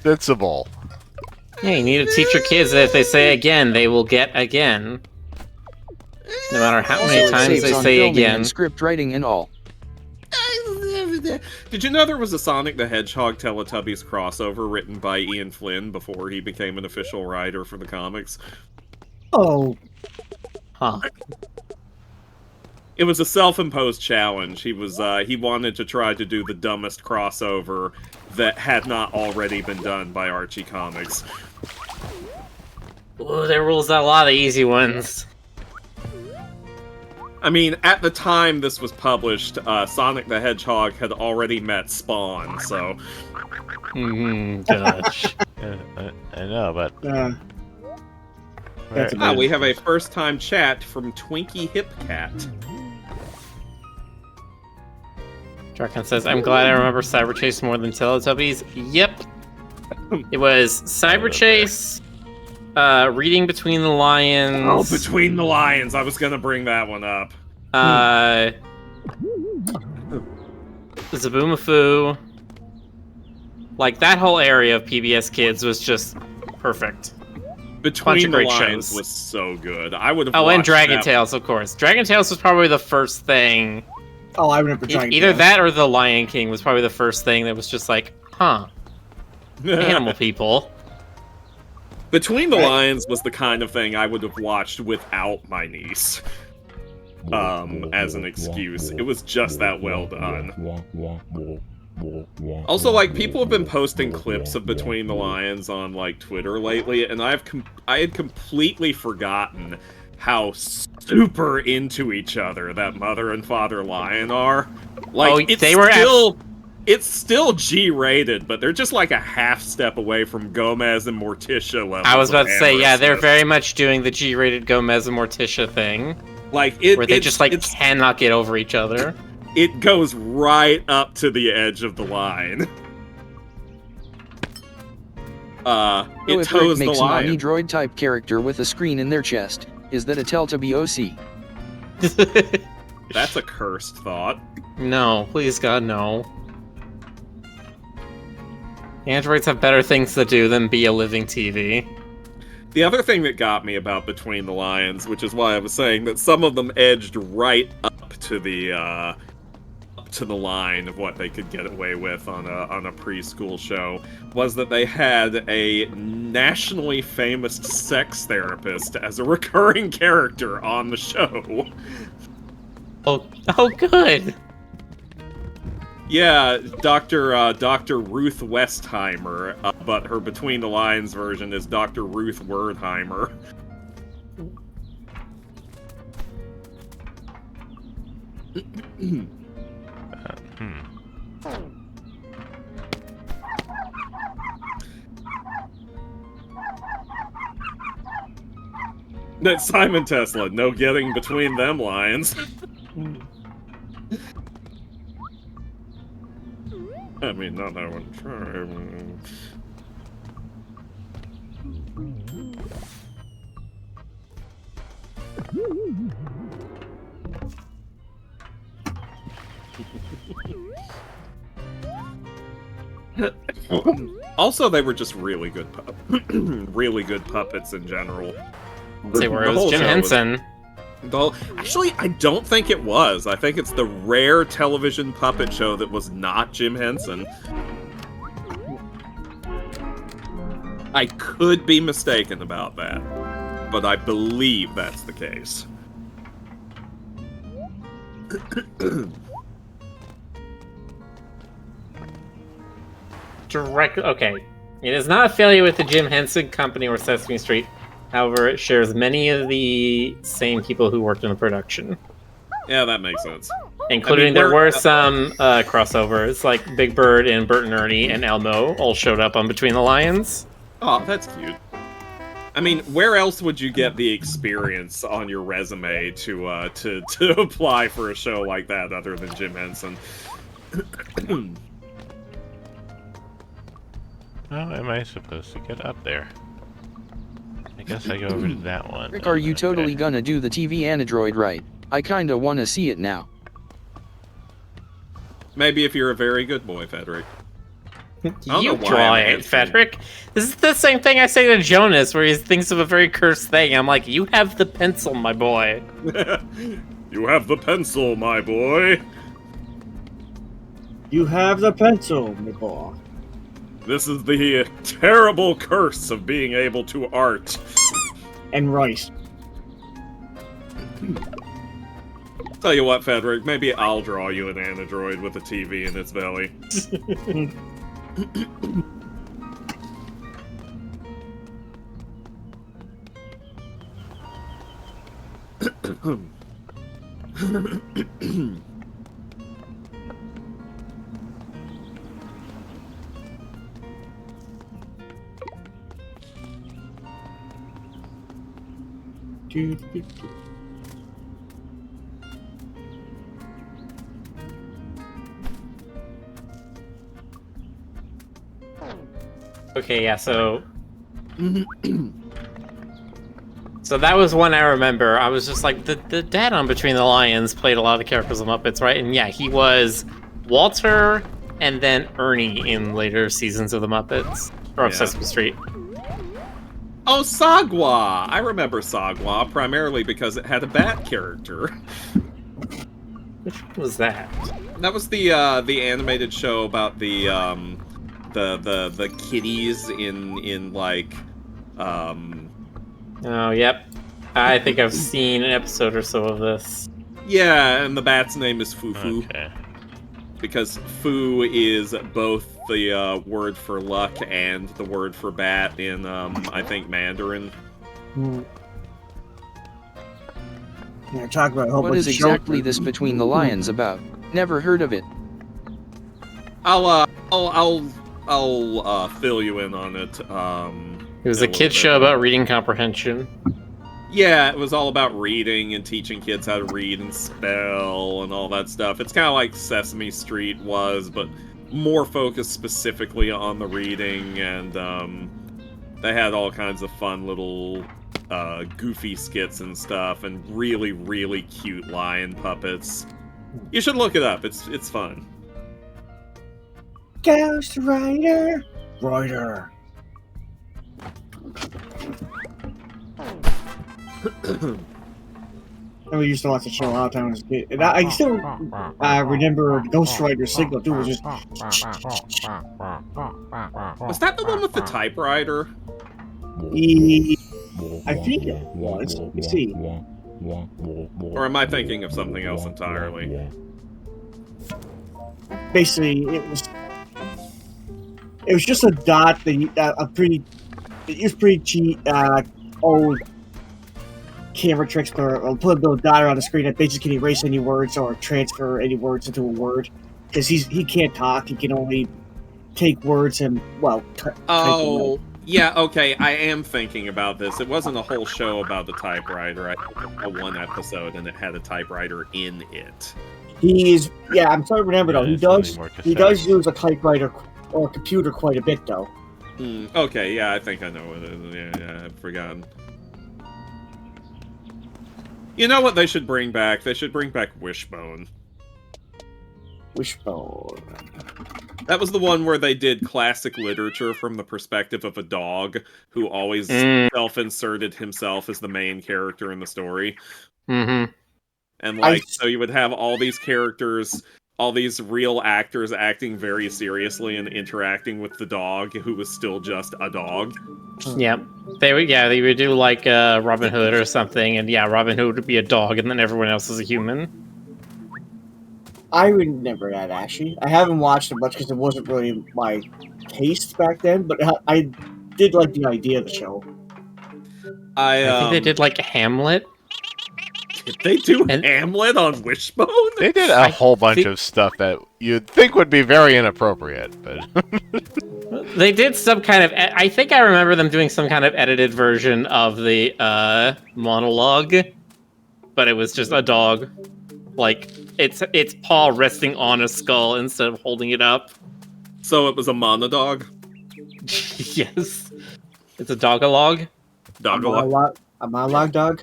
sensible. Yeah, you need to teach your kids that if they say again, they will get again. No matter how many times they say again. And script writing and all. I Did you know there was a Sonic the Hedgehog Teletubbies crossover written by Ian Flynn before he became an official writer for the comics? Oh, Huh. It was a self-imposed challenge. He wanted to try to do the dumbest crossover that had not already been done by Archie Comics. Ooh, there rules out a lot of easy ones. I mean, at the time this was published, Sonic the Hedgehog had already met Spawn, so... Gosh. I know, but that's we have a first-time chat from Twinkie Hipcat. Draken says, I'm glad I remember Cyber Chase more than Teletubbies. Yep. It was Cyber Chase, Reading Between the Lions. Oh, Between the Lions. I was gonna bring that one up. Zaboomafoo. Like, that whole area of PBS Kids was just perfect. Between the great Lions shows. was so good. I would have Oh, and watched Dragon that. Tales, of course. Dragon Tales was probably the first thing. Oh, I remember Dragon Either Tales. that or The Lion King was probably the first thing that was just like, huh, animal people. Between the Right. Lions was the kind of thing I would have watched without my niece. As an excuse. It was just that well done. Also, like, people have been posting clips of Between the Lions on, like, Twitter lately, and I had completely forgotten how super into each other that mother and father lion are. Like, it's still G-rated, but they're just like a half step away from Gomez and Morticia level. I was about to say, yeah, they're amorousness. very much doing the G-rated Gomez and Morticia thing, Like where they just like cannot get over each other. It goes right up to the edge of the line. It If Rick toes the makes an line. Omnidroid type character with a screen in their chest, is that a Teletubby OC? That's a cursed thought. No, please God, no. Androids have better things to do than be a living TV. The other thing that got me about Between the Lions, which is why I was saying that some of them edged right up to the line of what they could get away with on a preschool show, was that they had a nationally famous sex therapist as a recurring character on the show. Oh, good. Yeah, Dr. Ruth Westheimer, but her Between the Lines version is Dr. Ruth Wordheimer. That's Simon Tesla, no getting between them lines. I mean, not that one. Also, they were just really good, really good puppets in general. Say where it The whole was Jim show Henson. Actually, I don't think it was. I think it's the rare television puppet show that was not Jim Henson. I could be mistaken about that, but I believe that's the case. Okay. It is not affiliated with the Jim Henson Company or Sesame Street. However, it shares many of the same people who worked in the production. Yeah, that makes sense. Including there were some crossovers, like Big Bird and Bert and Ernie and Elmo all showed up on Between the Lions. Oh, that's cute. I mean, where else would you get the experience on your resume to apply for a show like that other than Jim Henson? How am I supposed to get up there? I guess I go over to that one. Rick, are you Okay. totally gonna do the TV Android right? I kinda wanna see it now. Maybe if you're a very good boy, Frederick. don't know You why draw I'm it, answering. Frederick. This is the same thing I say to Jonas, where he thinks of a very cursed thing. I'm like, you have the pencil, my boy. You have the pencil, my boy. You have the pencil, Niko. This is the terrible curse of being able to art. And write. Tell you what, Frederick, maybe I'll draw you an android with a TV in its belly. Okay, yeah, so that was one I remember. I was just like, the dad on Between the Lions played a lot of the characters of Muppets, right? And yeah, he was Walter and then Ernie in later seasons of the Muppets. Or of Sesame Street. Oh, Sagwa! I remember Sagwa, primarily because it had a bat character. Which one was that? That was the animated show about the kitties in like Oh, yep. I think I've seen an episode or so of this. Yeah, and the bat's name is Fufu. Okay. Because Fu is both the word for luck and the word for bat in, I think, Mandarin. Yeah, talk about a whole What bunch is of exactly shows. this Between the Lions about? Never heard of it. I'll fill you in on it. It was a kid's show about reading comprehension. Yeah, it was all about reading and teaching kids how to read and spell and all that stuff. It's kind of like Sesame Street was, but more focused specifically on the reading, and they had all kinds of fun little goofy skits and stuff, and really, really cute lion puppets. You should look it up. It's fun. Ghost Rider. And we used to watch the show all the time as a kid. And I still remember Ghost Rider signal too. Was just Was that the one with the typewriter? I think it was. Let me see. Or am I thinking of something else entirely? Basically, it was just a dot that it was pretty cheap old camera tricks or put a little dot on the screen that basically can erase any words or transfer any words into a word, because he can't talk. He can only take words and type them out. Yeah, okay, I am thinking about this. It wasn't a whole show about the typewriter. I think one episode, and it had a typewriter in it. I'm trying to remember though. He does use a typewriter or a computer quite a bit though. Okay, yeah, I think I know what it is. Yeah, I've forgotten. You know what they should bring back? They should bring back Wishbone. Wishbone. That was the one where they did classic literature from the perspective of a dog who always self-inserted himself as the main character in the story. Mm-hmm. And so you would have all these characters, all these real actors acting very seriously and interacting with the dog, who was still just a dog. Yep. They would do like Robin Hood or something, and Robin Hood would be a dog, and then everyone else is a human. I remember that, actually. I haven't watched it much because it wasn't really my taste back then, but I did like the idea of the show. I think they did like Hamlet. Did they do Hamlet on Wishbone? They did a whole bunch of stuff that you'd think would be very inappropriate, but... They did some kind of... I think I remember them doing some kind of edited version of the monologue, but it was just a dog. Like, its paw resting on a skull instead of holding it up. So it was a monologue? Yes. It's a dog-a-log. Dog-a-log. A monologue dog?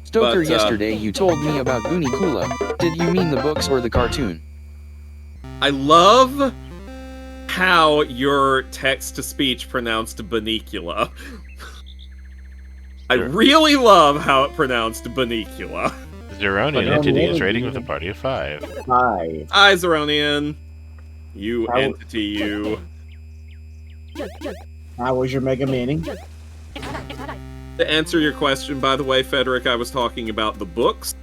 Stoker, yesterday you told me about Goonie-Kula. Did you mean the books or the cartoon? I love how your text-to-speech pronounced Banicula. I really love how it pronounced Banicula. Zeronian entity is rating with a party of 5. 5. Hi, Zeronian. You How- entity, you. How was your Mega Meaning? To answer your question, by the way, Frederick, I was talking about the books.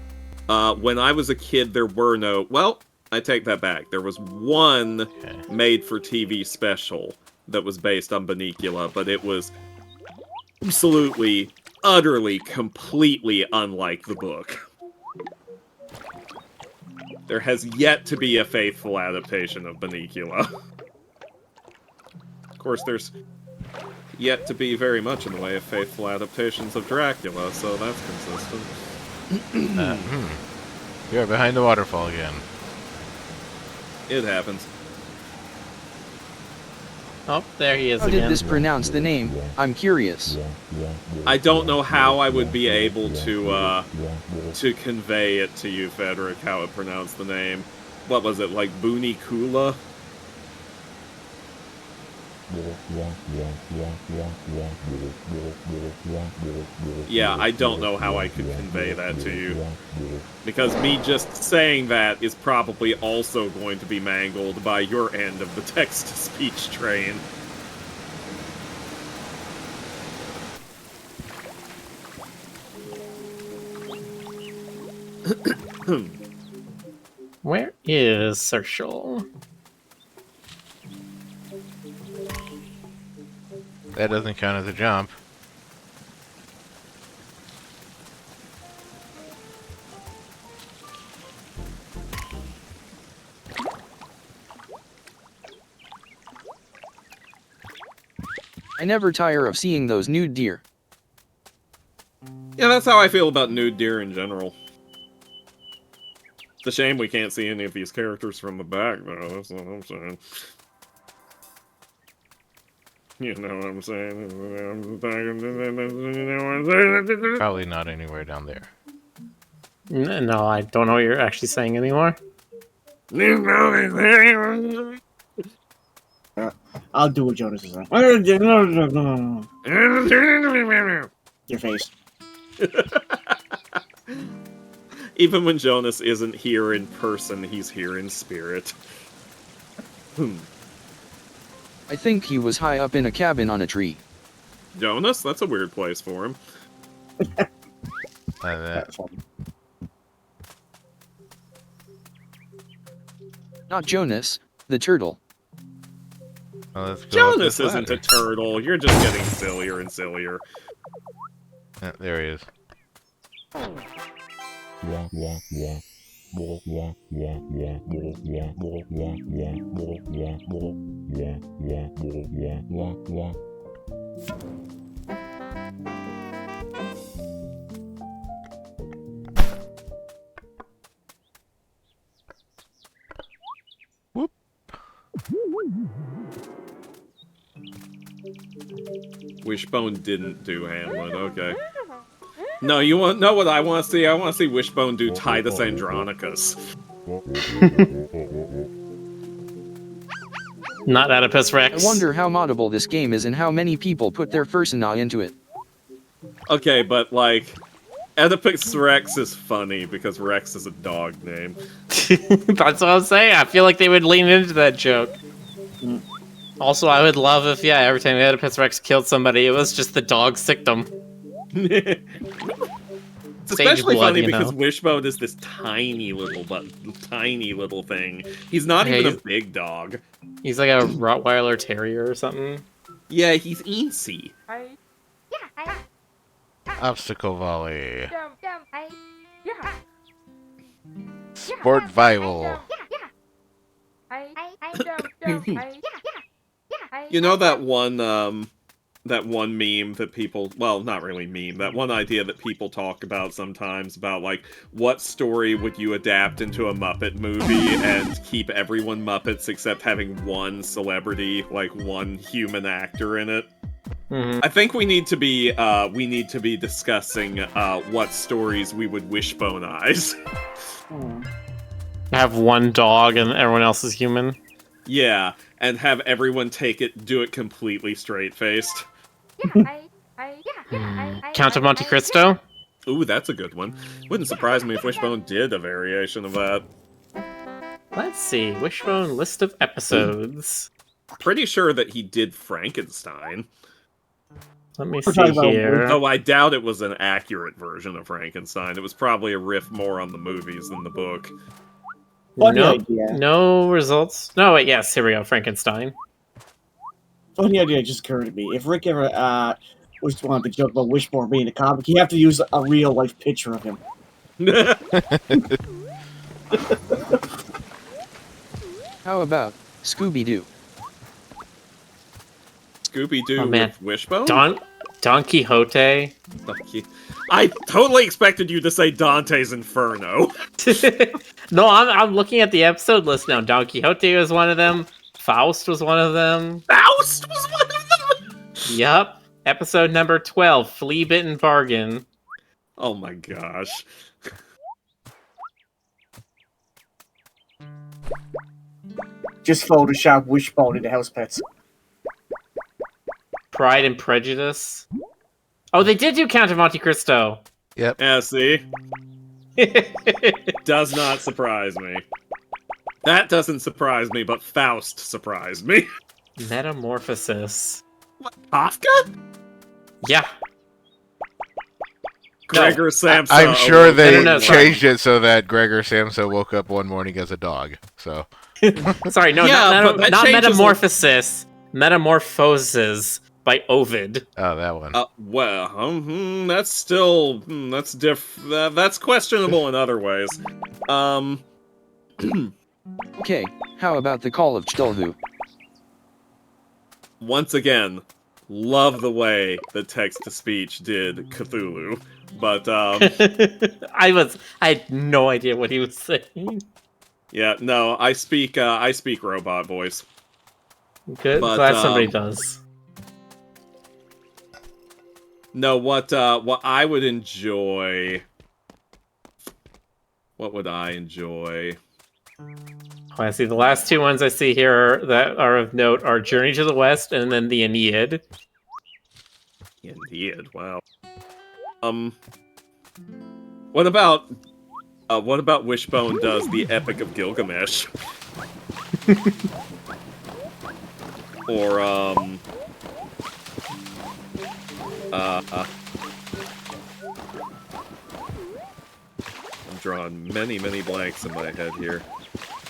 When I was a kid, there were no... Well, I take that back. There was one made-for-TV special that was based on Bunnicula, but it was absolutely, utterly, completely unlike the book. There has yet to be a faithful adaptation of Bunnicula. Of course, there's yet to be very much in the way of faithful adaptations of Dracula, so that's consistent. You're behind the waterfall again. It happens. Oh, there he is How again. did this pronounce the name? I'm curious. I don't know how I would be able to convey it to you, Frederick, how it pronounced the name. What was it, like Bunnicula? Yeah, I don't know how I could convey that to you. Because me just saying that is probably also going to be mangled by your end of the text-to-speech train. Where is Sershal? That doesn't count as a jump. I never tire of seeing those nude deer. Yeah, that's how I feel about nude deer in general. It's a shame we can't see any of these characters from the back, though. That's what I'm saying. You know what I'm saying? Probably not anywhere down there. No, I don't know what you're actually saying anymore. I'll do what Jonas is saying. Your face. Even when Jonas isn't here in person, he's here in spirit. I think he was high up in a cabin on a tree. Jonas? That's a weird place for him. That's funny. Not Jonas, the turtle. Well, let's go Jonas up this isn't a ladder. turtle. You're just getting sillier and sillier. Yeah, there he is. Whoop. Wishbone didn't do Hamlet, okay. No, you want know what I want to see? I want to see Wishbone do Titus Andronicus. Not Oedipus I Rex. wonder how moddable this game is and how many people put their persona into it. Okay, but like, Oedipus Rex is funny because Rex is a dog name. That's what I'm saying. I feel like they would lean into that joke. Also, I would love if, yeah, every time Oedipus Rex killed somebody, it was just the dog sicked them. It's Sage especially blood, funny you because know. Wishbone is this tiny little thing. He's not Yeah, even he's- a big dog. He's like a Rottweiler Terrier or something. Yeah, he's eensy. Obstacle volley. Sport Vival. You know that one meme that people, well, not really meme, that one idea that people talk about sometimes about, like, what story would you adapt into a Muppet movie and keep everyone Muppets except having one celebrity, like one human actor in it? Mm-hmm. I think we need to be discussing what stories we would wishbone-ize. Have one dog and everyone else is human. Yeah, and have everyone do it completely straight-faced. Count of Monte Cristo? Ooh, that's a good one. Wouldn't surprise me if Wishbone did a variation of that. Let's see. Wishbone list of episodes. Pretty sure that he did Frankenstein. Let me We're see talking about here. Though I doubt it was an accurate version of Frankenstein. It was probably a riff more on the movies than the book. Funny Nope. idea. No results. No, wait, yes, here we go. Frankenstein. Funny idea just occurred to me. If Rick ever was wanted to joke about Wishbone being a comic, you have to use a real life picture of him. How about Scooby-Doo? Scooby-Doo Oh, man. with Wishbone? Don Quixote. I totally expected you to say Dante's Inferno. No, I'm looking at the episode list now. Don Quixote was one of them. Faust was one of them. Faust was one of them! Yup. Episode number 12, Flea Bitten Bargain. Oh my gosh. Just Photoshop Wishbone into House Pets. Pride and Prejudice. Oh, they did do Count of Monte Cristo. Yep. Yeah, see? Does not surprise me. That doesn't surprise me, but Faust surprised me. Metamorphosis. What, Kafka? Yeah. Gregor Samsa. I'm sure they no, sorry. changed it so that Gregor Samsa woke up one morning as a dog. So Sorry, no, Yeah, but that not changes- Metamorphosis. Metamorphoses by Ovid. oh, that one. Well, that's still that's questionable in other ways. Okay, how about the Call of Cthulhu? Once again, love the way the text-to-speech did Cthulhu, but I had no idea what he was saying. yeah, no, I speak robot voice. Good, But, glad somebody does. No, what I would enjoy. What would I enjoy? Oh, I see the last two ones I see here that are of note are Journey to the West and then the Aeneid. Indeed, wow. What about Wishbone does the Epic of Gilgamesh? Or I'm drawing many blanks in my head here.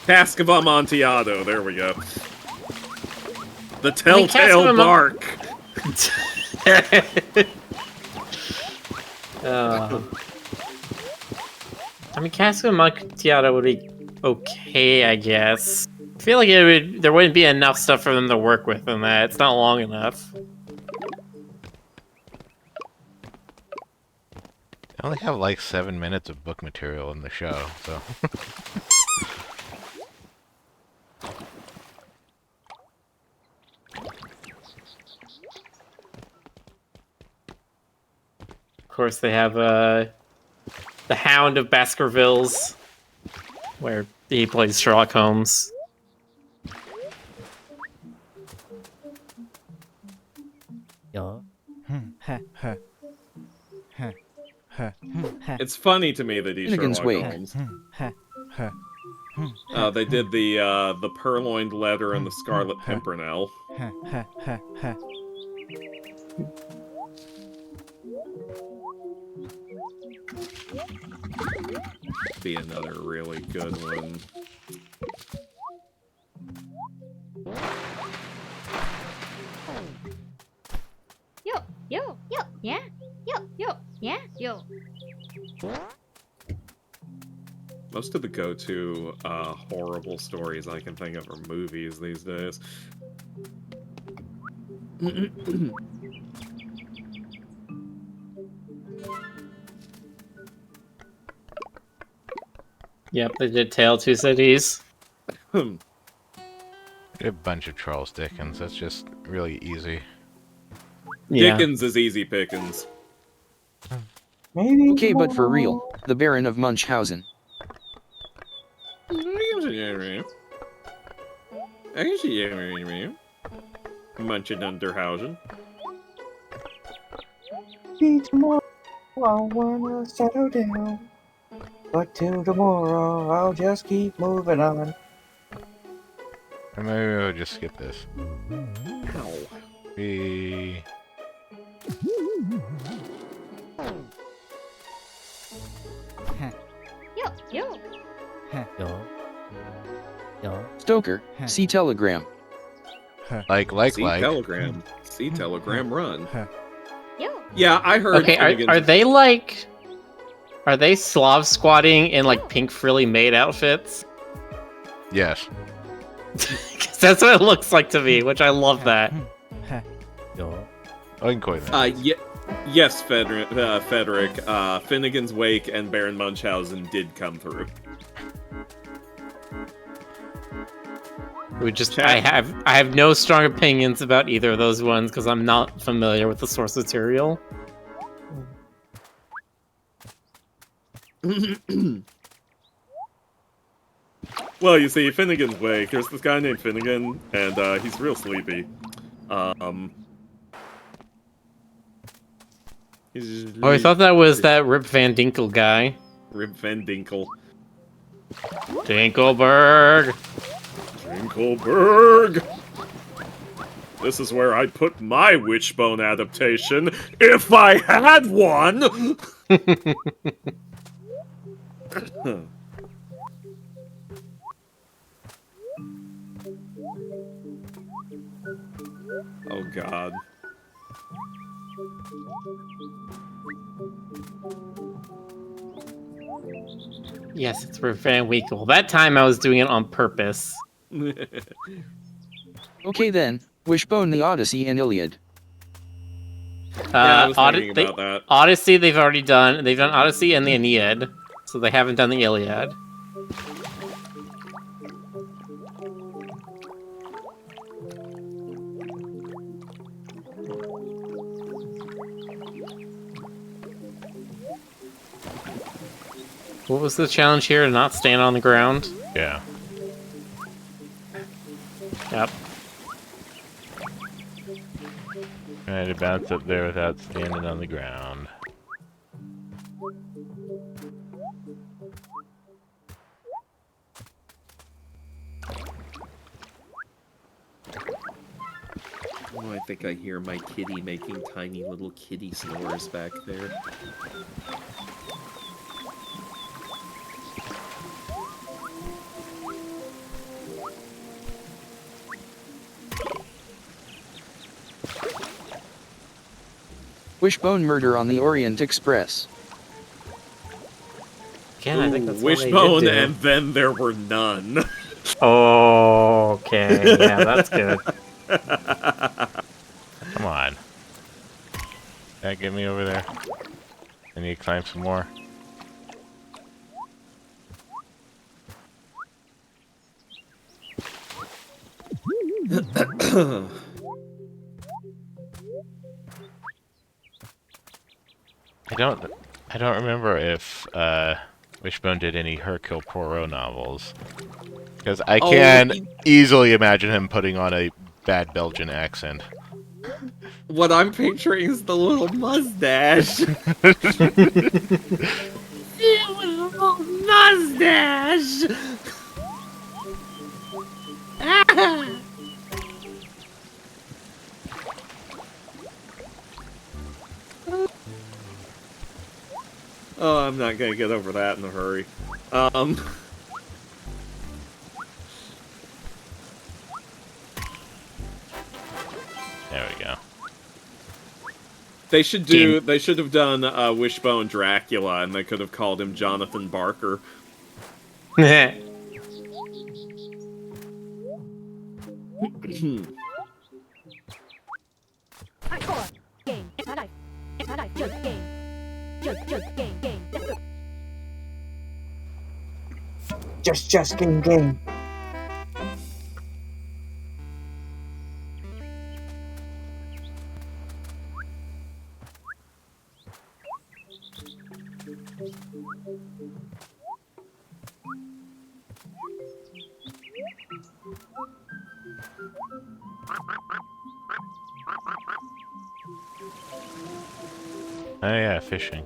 Cask of Amontillado, there we go. The Telltale Bark. I mean, Cask of Amontillado would be okay, I guess. I feel like there wouldn't be enough stuff for them to work with in that. It's not long enough. I only have like 7 minutes of book material in the show, so. Of course, they have the Hound of Baskervilles, where he plays Sherlock Holmes. It's funny to me that he's Finnegan's Sherlock Wake. Holmes. They did the Purloined Letter and the Scarlet Pimpernel. Be another really good one. Yo, yeah, yo. Most of the go-to horrible stories I can think of are movies these days. Yep, they did Tale of Two Cities. A bunch of Charles Dickens. That's just really easy. Yeah. Dickens is easy pickings. Maybe. Okay, but for real, the Baron of Munchausen. Munchin Underhausen. don't wanna settle down, but till tomorrow I'll just keep moving on. Or maybe we'll just skip this. Ow. Be... Yo, yo. Stoker, see telegram. Like. See telegram. See telegram run. Yo. Yeah, I heard. Okay, are they like... Are they Slav squatting in like pink frilly maid outfits? Yes. 'Cause that's what it looks like to me, which I love that. I can coin that. Yes, Frederick. Finnegan's Wake and Baron Munchausen did come through. We just I have no strong opinions about either of those ones because I'm not familiar with the source material. Well, you see, Finnegan's Wake, there's this guy named Finnegan, and he's real sleepy. He's Oh, I thought that was that Rip Van Dinkle guy. Rip Van Dinkle. Dinkelberg! Dinkelberg! This is where I'd put my Wishbone adaptation, if I had one! Oh god. Yes, it's Rip Van Winkle. That time I was doing it on purpose. Okay then, Wishbone the Odyssey and Iliad. I was thinking about that. Odyssey they've already done. They've done Odyssey and the Aeneid, so they haven't done the Iliad. What was the challenge here? To not stand on the ground? Yeah. Yep. Trying to bounce up there without standing on the ground. Oh, I think I hear my kitty making tiny little kitty snores back there. Wishbone murder on the Orient Express. Again, I think that's what they Wishbone, did do. and then there were none. Oh, okay. Yeah, that's good. Come on. That get me over there. I need to climb some more. I don't remember if Wishbone did any Hercule Poirot novels. Because I can easily imagine him putting on a bad Belgian accent. What I'm picturing is the little mustache. Mustache! Ah! Oh, I'm not gonna get over that in a hurry. There we go. They should have done Wishbone Dracula, and they could have called him Jonathan Barker. Just game. Oh yeah, fishing.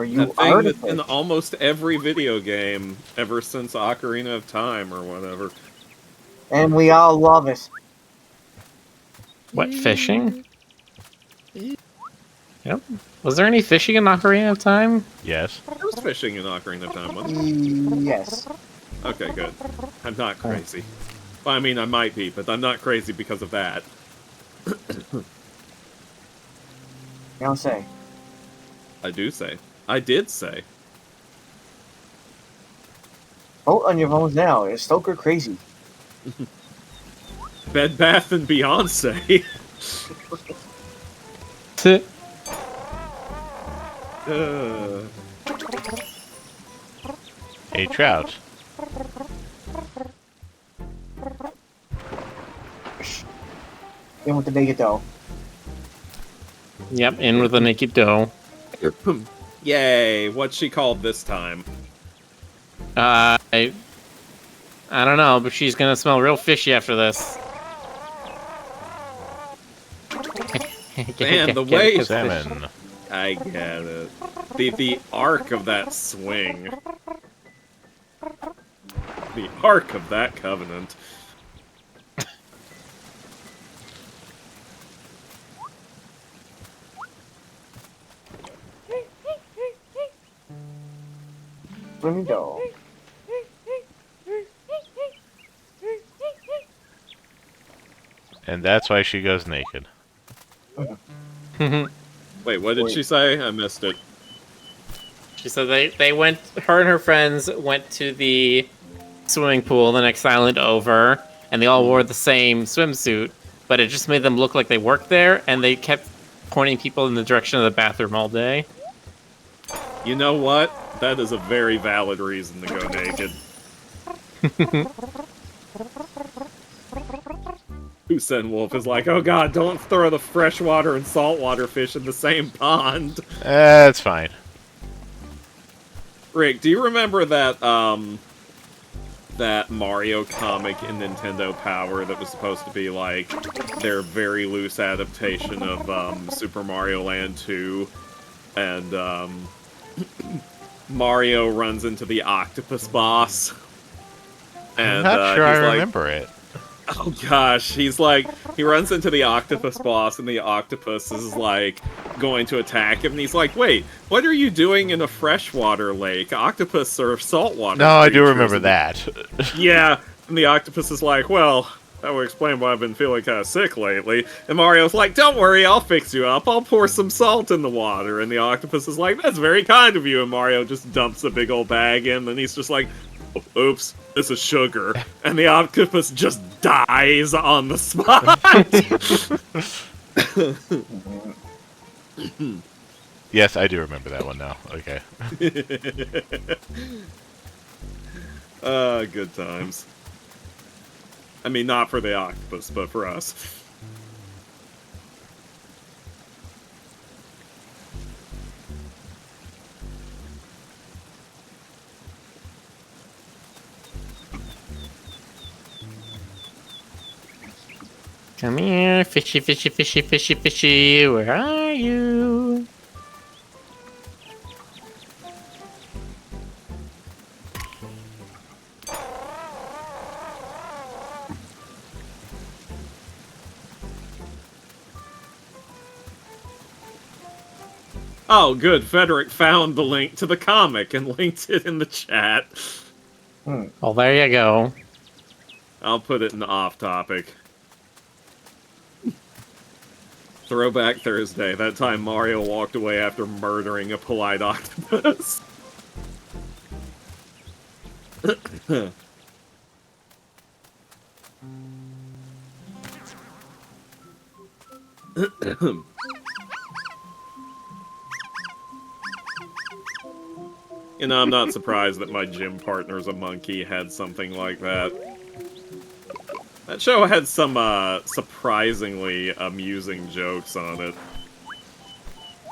Or you That are thing the that's in fish. almost every video game ever since Ocarina of Time or whatever. And we all love it. What, fishing? Yep. Was there any fishing in Ocarina of Time? Yes. There was fishing in Ocarina of Time, wasn't there? Yes. Okay, good. I'm not crazy. Well, I mean, I might be, but I'm not crazy because of that. You don't say. I do say. I did say. Vote on your phones now. Is Stoker crazy? Bed Bath and Beyonce. A trout. In with the naked dough. Yep, in with the naked dough. Yay! What's she called this time? I don't know, but she's gonna smell real fishy after this. Man, the way Salmon. I get it. The arc of that swing. The arc of that covenant. Swimming dough. And that's why she goes naked. Wait, what did she say? I missed it. She said they went, her and her friends went to the swimming pool the next island over, and they all wore the same swimsuit, but it just made them look like they worked there, and they kept pointing people in the direction of the bathroom all day. You know what? That is a very valid reason to go naked. Usain Wolf is like, oh god, don't throw the freshwater and saltwater fish in the same pond. That's fine. Rick, do you remember that, that Mario comic in Nintendo Power that was supposed to be, like, their very loose adaptation of, Super Mario Land 2? And, Mario runs into the octopus boss. I'm And, not sure I he's like, remember it. oh gosh, he's like, he runs into the octopus boss, and the octopus is like going to attack him, and he's like, wait, what are you doing in a freshwater lake? Octopus are saltwater No, I do creatures." remember that. Yeah, and the octopus is like, well, that would explain why I've been feeling kind of sick lately. And Mario's like, don't worry, I'll fix you up. I'll pour some salt in the water. And the octopus is like, that's very kind of you. And Mario just dumps a big old bag in, and he's just like, oops, this is sugar. And the octopus just dies on the spot. Yes, I do remember that one now. Okay. Good times. I mean, not for the octopus, but for us. Come here, fishy, fishy, fishy, fishy, fishy, where are you? Oh, good. Frederick found the link to the comic and linked it in the chat. Well, there you go. I'll put it in the off-topic. Throwback Thursday. That time Mario walked away after murdering a polite octopus. You know, I'm not surprised that my gym partner's a monkey had something like that. That show had some, surprisingly amusing jokes on it.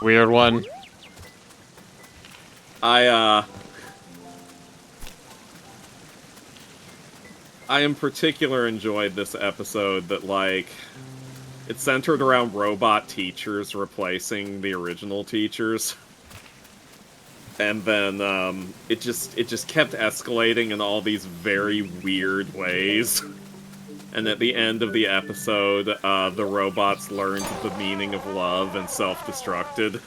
Weird one. I in particular enjoyed this episode that, like, it centered around robot teachers replacing the original teachers. And then it just kept escalating in all these very weird ways. And at the end of the episode, the robots learned the meaning of love and self-destructed.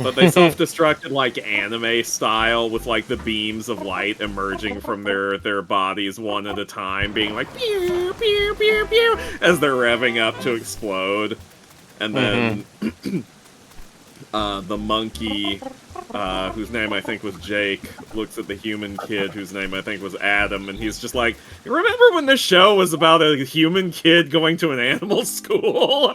But they self-destructed like anime style, with like the beams of light emerging from their bodies one at a time, being like pew pew pew pew as they're revving up to explode. And then the monkey, whose name I think was Jake, looks at the human kid whose name I think was Adam, and he's just like, remember when this show was about a human kid going to an animal school?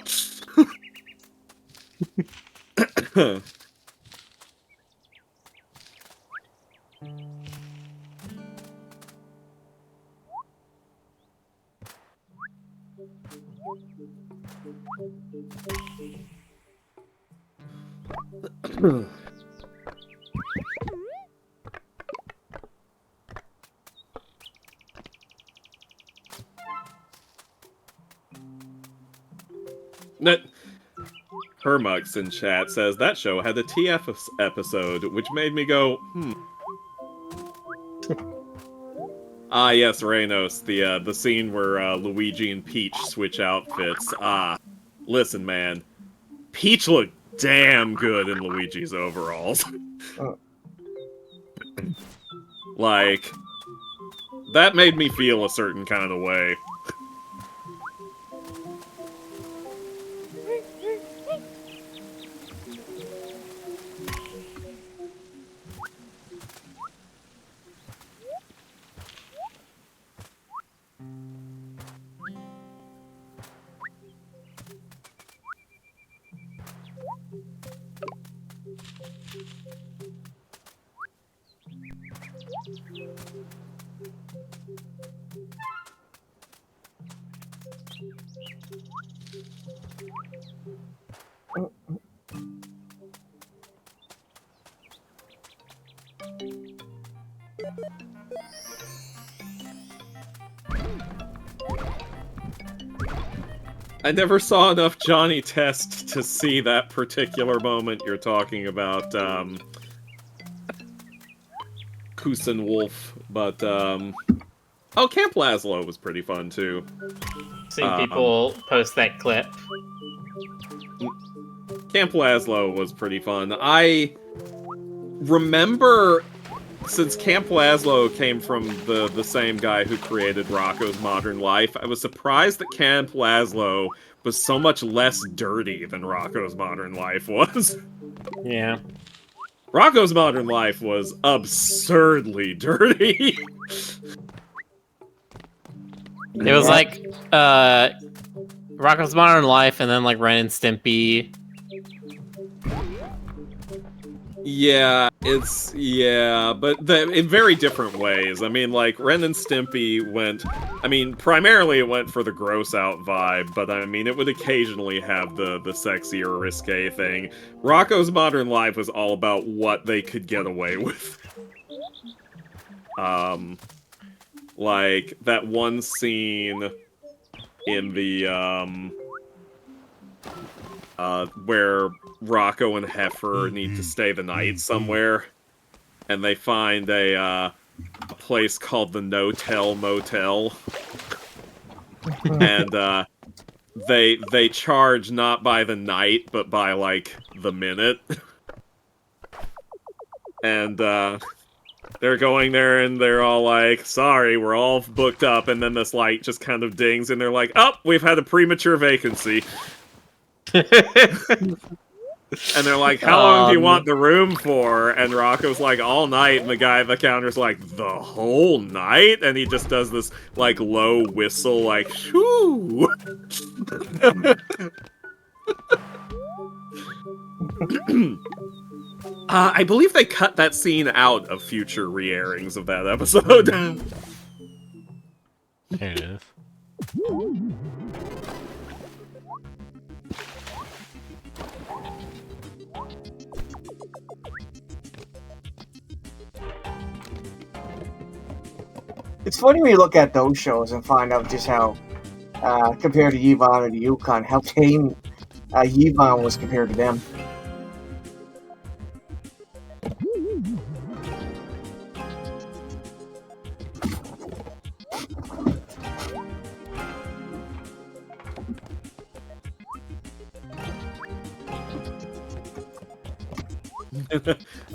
Hermux in chat says that show had a TF episode, which made me go, Ah, yes, Reynos, the scene where Luigi and Peach switch outfits. Listen, man, Peach looked damn good in Luigi's overalls. Like, that made me feel a certain kind of way. I never saw enough Johnny Test to see that particular moment you're talking about, Kusen Wolf, but, oh, Camp Lazlo was pretty fun, too. Seeing people post that clip. Camp Lazlo was pretty fun. I remember, since Camp Lazlo came from the same guy who created Rocko's Modern Life, I was surprised that Camp Lazlo was so much less dirty than Rocko's Modern Life was. Yeah. Rocko's Modern Life was absurdly dirty. It was like, Rocko's Modern Life and then like Ren and Stimpy. Yeah, but in very different ways. I mean, like, Ren and Stimpy went, primarily it went for the gross out vibe, but I mean, it would occasionally have the sexy or risque thing. Rocko's Modern Life was all about what they could get away with. Like, that one scene in the, where Rocko and Heifer need to stay the night somewhere, and they find a place called the No-Tell Motel, and they charge not by the night, but by, like, the minute. And they're going there, and they're all like, sorry, we're all booked up, and then this light just kind of dings, and they're like, oh, we've had a premature vacancy. And they're like, how long do you want the room for? And Rocco's like, all night. And the guy at the counter's like, the whole night? And he just does this, like, low whistle, like, shoo. I believe they cut that scene out of future re-airings of that episode. There it is. It's funny when you look at those shows and find out just how, compared to Yvonne or the Yukon, how tame Yvonne was compared to them.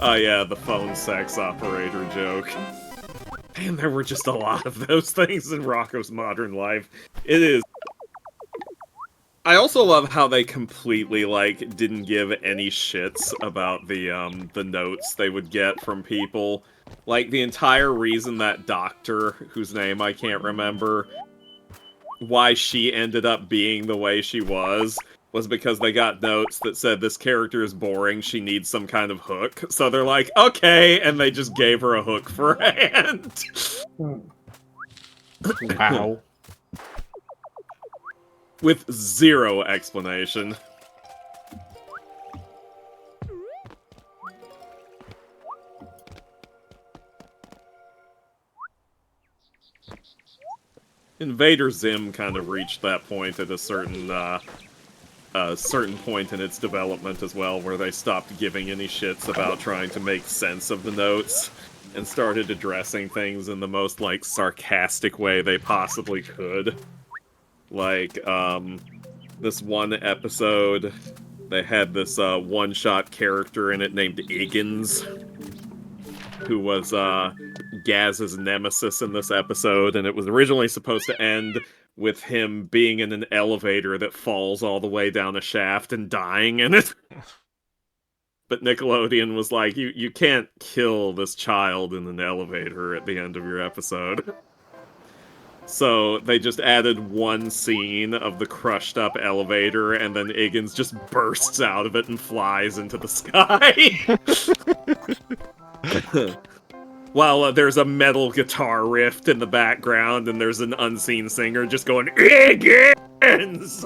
Oh yeah, the phone sex operator joke. Man, there were just a lot of those things in Rocco's Modern Life. It is. I also love how they completely, like, didn't give any shits about the notes they would get from people. Like, the entire reason that doctor, whose name I can't remember, why she ended up being the way she was because they got notes that said this character is boring, she needs some kind of hook. So they're like, okay, and they just gave her a hook for a hand. Wow. With zero explanation. Invader Zim kind of reached that point at a certain point in its development as well, where they stopped giving any shits about trying to make sense of the notes and started addressing things in the most, like, sarcastic way they possibly could. Like, this one episode, they had this one-shot character in it named Iggins, who was Gaz's nemesis in this episode, and it was originally supposed to end with him being in an elevator that falls all the way down a shaft and dying in it. But Nickelodeon was like, you can't kill this child in an elevator at the end of your episode. So they just added one scene of the crushed up elevator, and then Iggins just bursts out of it and flies into the sky. While there's a metal guitar riff in the background, and there's an unseen singer just going, Iggins!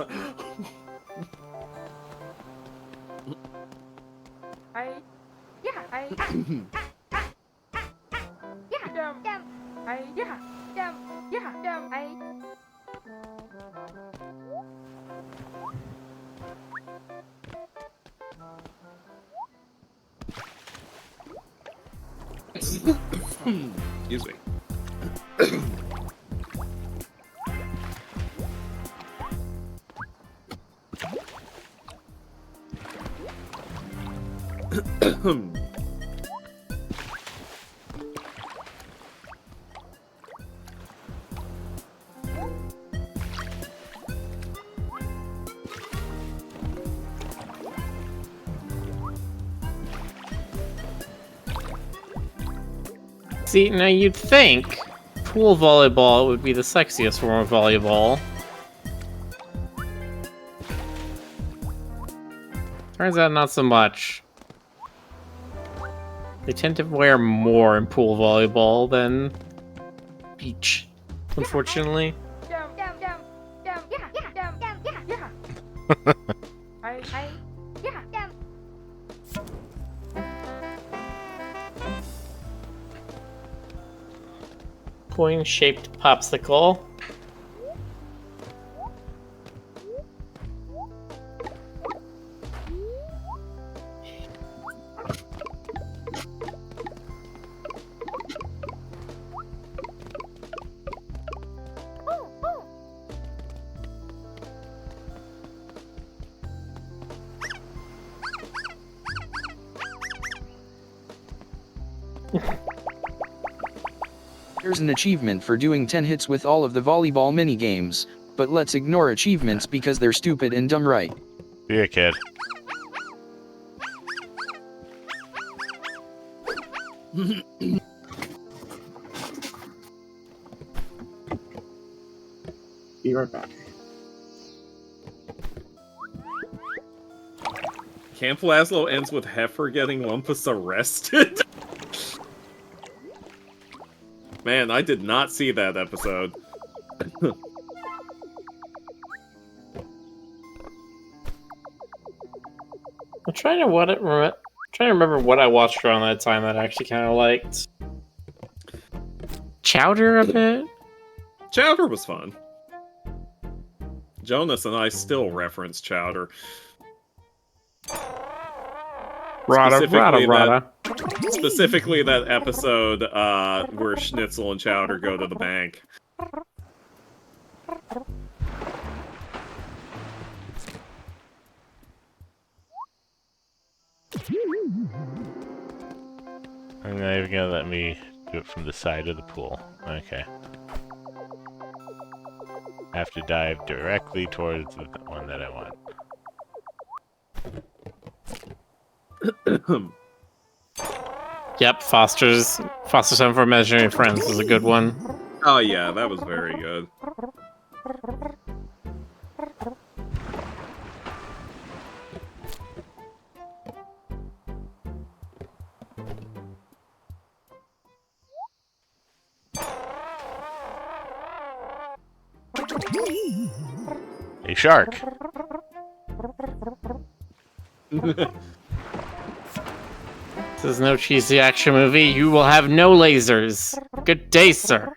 Excuse me. See, now you'd think pool volleyball would be the sexiest form of volleyball. Turns out not so much. They tend to wear more in pool volleyball than beach, unfortunately. Coin-shaped popsicle. There's an achievement for doing 10 hits with all of the volleyball minigames, but let's ignore achievements because they're stupid and dumb, right? Be a kid. Be right back. Camp Laszlo ends with Heifer getting Lumpus arrested? Man, I did not see that episode. I'm trying to remember what I watched around that time that I actually kind of liked. Chowder a bit? Chowder was fun. Jonas and I still reference Chowder. Specifically that episode where Schnitzel and Chowder go to the bank. I'm not even gonna let me do it from the side of the pool. Okay. Have to dive directly towards the one that I want. Yep, Foster's Home for Imaginary Friends is a good one. Oh yeah, that was very good. A shark! This is no cheesy action movie. You will have no lasers. Good day, sir.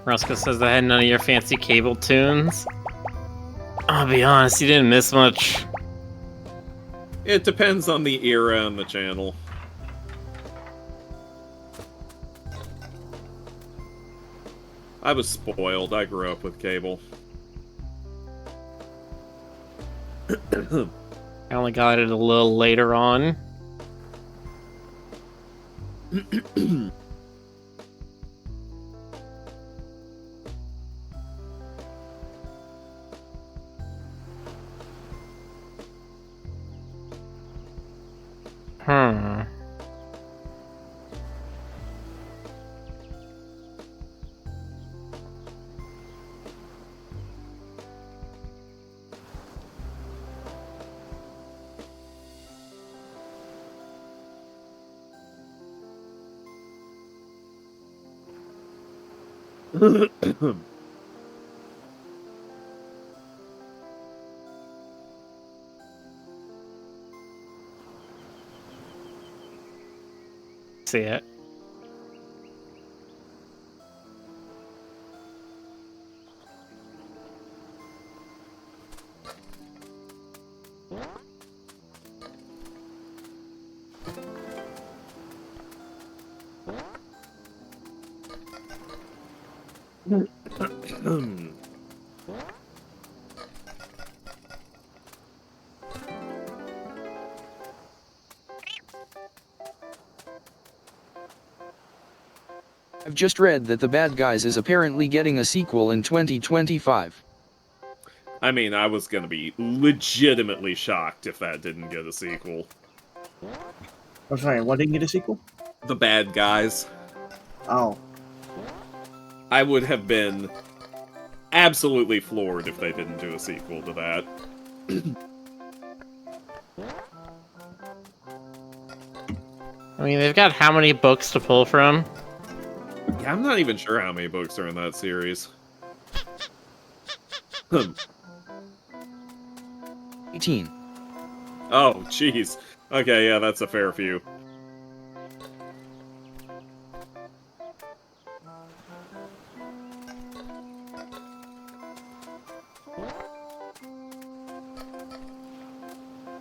Roscoe says I had none of your fancy cable tunes. I'll be honest, you didn't miss much. It depends on the era and the channel. I was spoiled. I grew up with cable. I only got it a little later on. See it. I've just read that The Bad Guys is apparently getting a sequel in 2025. I mean, I was gonna be legitimately shocked if that didn't get a sequel. Oh, sorry, what didn't get a sequel? The Bad Guys. Oh. I would have been absolutely floored if they didn't do a sequel to that. I mean, they've got how many books to pull from? Yeah, I'm not even sure how many books are in that series. 18. Oh, jeez. Okay, yeah, that's a fair few.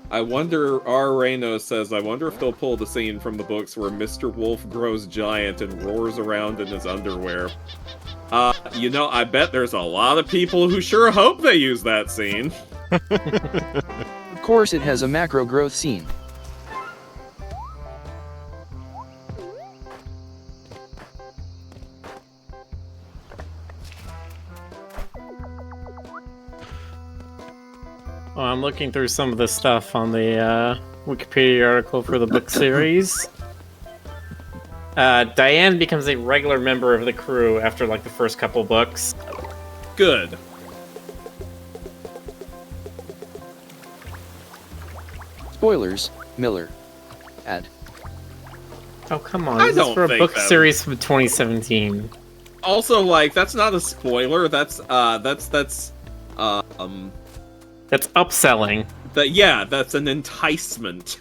I wonder, R. Reno says, I wonder if they'll pull the scene from the books where Mr. Wolf grows giant and roars around in his underwear. You know, I bet there's a lot of people who sure hope they use that scene. Of course it has a macro growth scene. Well, I'm looking through some of the stuff on the Wikipedia article for the book series. Diane becomes a regular member of the crew after like the first couple books. Good. Spoilers, Miller. Add. Oh, come on. I This is don't for a think book that- series from 2017. Also, like, that's not a spoiler, that's That's upselling. yeah, that's an enticement.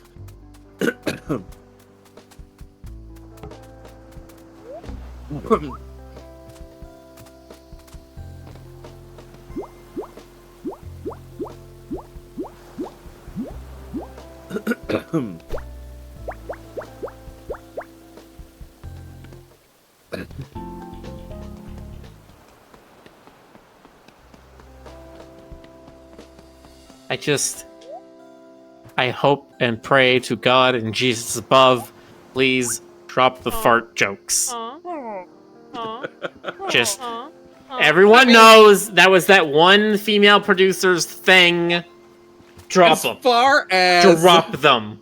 I hope and pray to God and Jesus above, please drop the fart jokes. Just, everyone knows that was that one female producer's thing. Drop them. Drop them.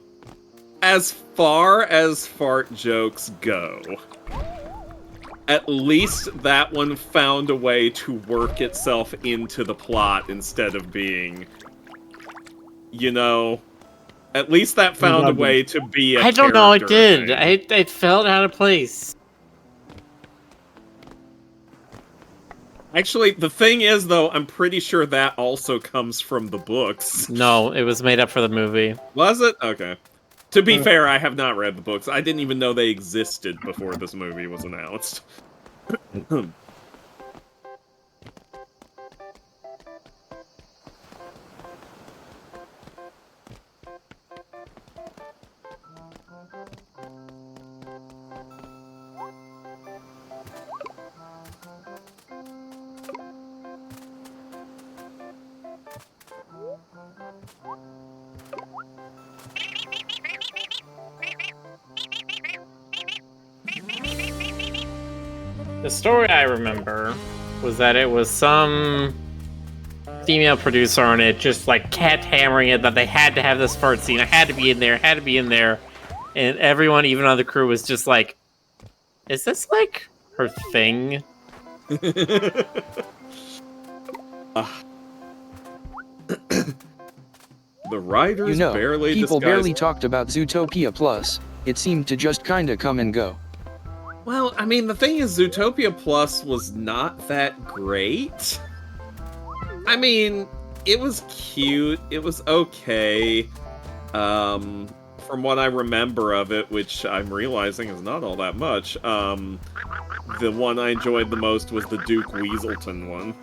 As far as fart jokes go, at least that one found a way to work itself into the plot instead of being, you know, at least that found a way to be a I don't know, it character did. thing. It felt out of place. Actually, the thing is, though, I'm pretty sure that also comes from the books. No, it was made up for the movie. Was it? Okay. To be fair, I have not read the books. I didn't even know they existed before this movie was announced. The story I remember was that it was some female producer on it just like kept hammering it that they had to have this fart scene. It had to be in there, had to be in there. And everyone, even on the crew, was just like, is this like her thing? The writers You know, barely people disguised... barely talked about Zootopia Plus. It seemed to just kinda come and go. Well, I mean, the thing is, Zootopia Plus was not that great. I mean, it was cute, it was okay. From what I remember of it, which I'm realizing is not all that much, the one I enjoyed the most was the Duke Weaselton one.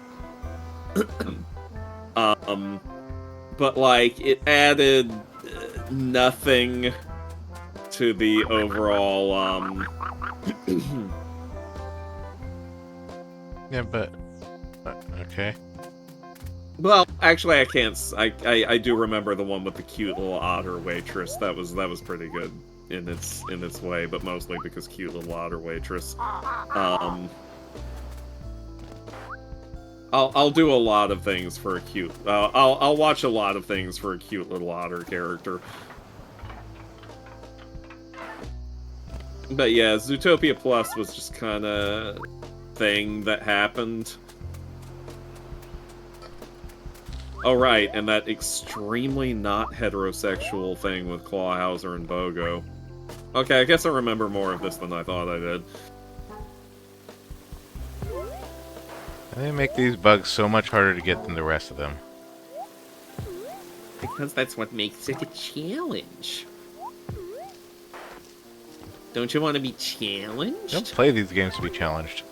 But, like, it added nothing to the overall, Yeah, but... okay. Well, actually, I can't. I do remember the one with the cute little otter waitress. That was pretty good in its way, but mostly because cute little otter waitress. I'll do a lot of things for a cute. I'll watch a lot of things for a cute little otter character. But yeah, Zootopia Plus was just kind of thing that happened. Oh right, and that extremely not heterosexual thing with Clawhauser and Bogo. Okay, I guess I remember more of this than I thought I did. They make these bugs so much harder to get than the rest of them. Because that's what makes it a challenge. Don't you want to be challenged? Don't play these games to be challenged.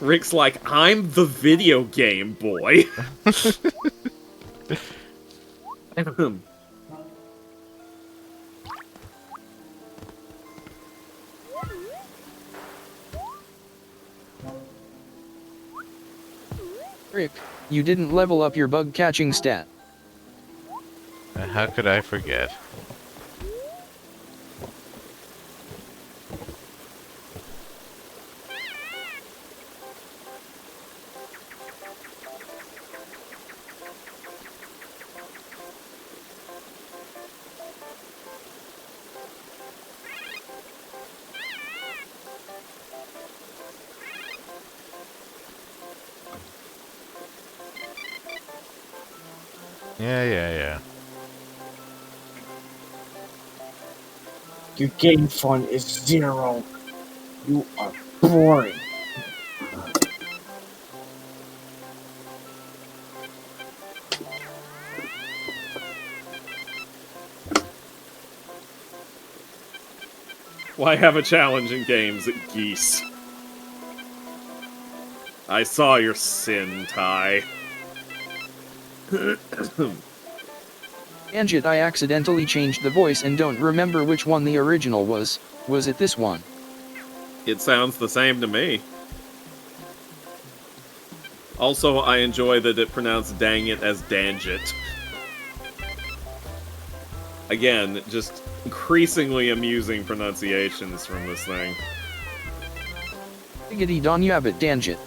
Rick's like, I'm the video game boy. Rick, you didn't level up your bug catching stat. How could I forget? Yeah. Your game fun is 0. You are boring. Why have a challenge in games, geese? I saw your sin, Ty. Anjit, I accidentally changed the voice and don't remember which one the original was. Was it this one? It sounds the same to me. Also, I enjoy that it pronounced dang it as Danjit. Again, just increasingly amusing pronunciations from this thing. Diggity don yabbit Danjit.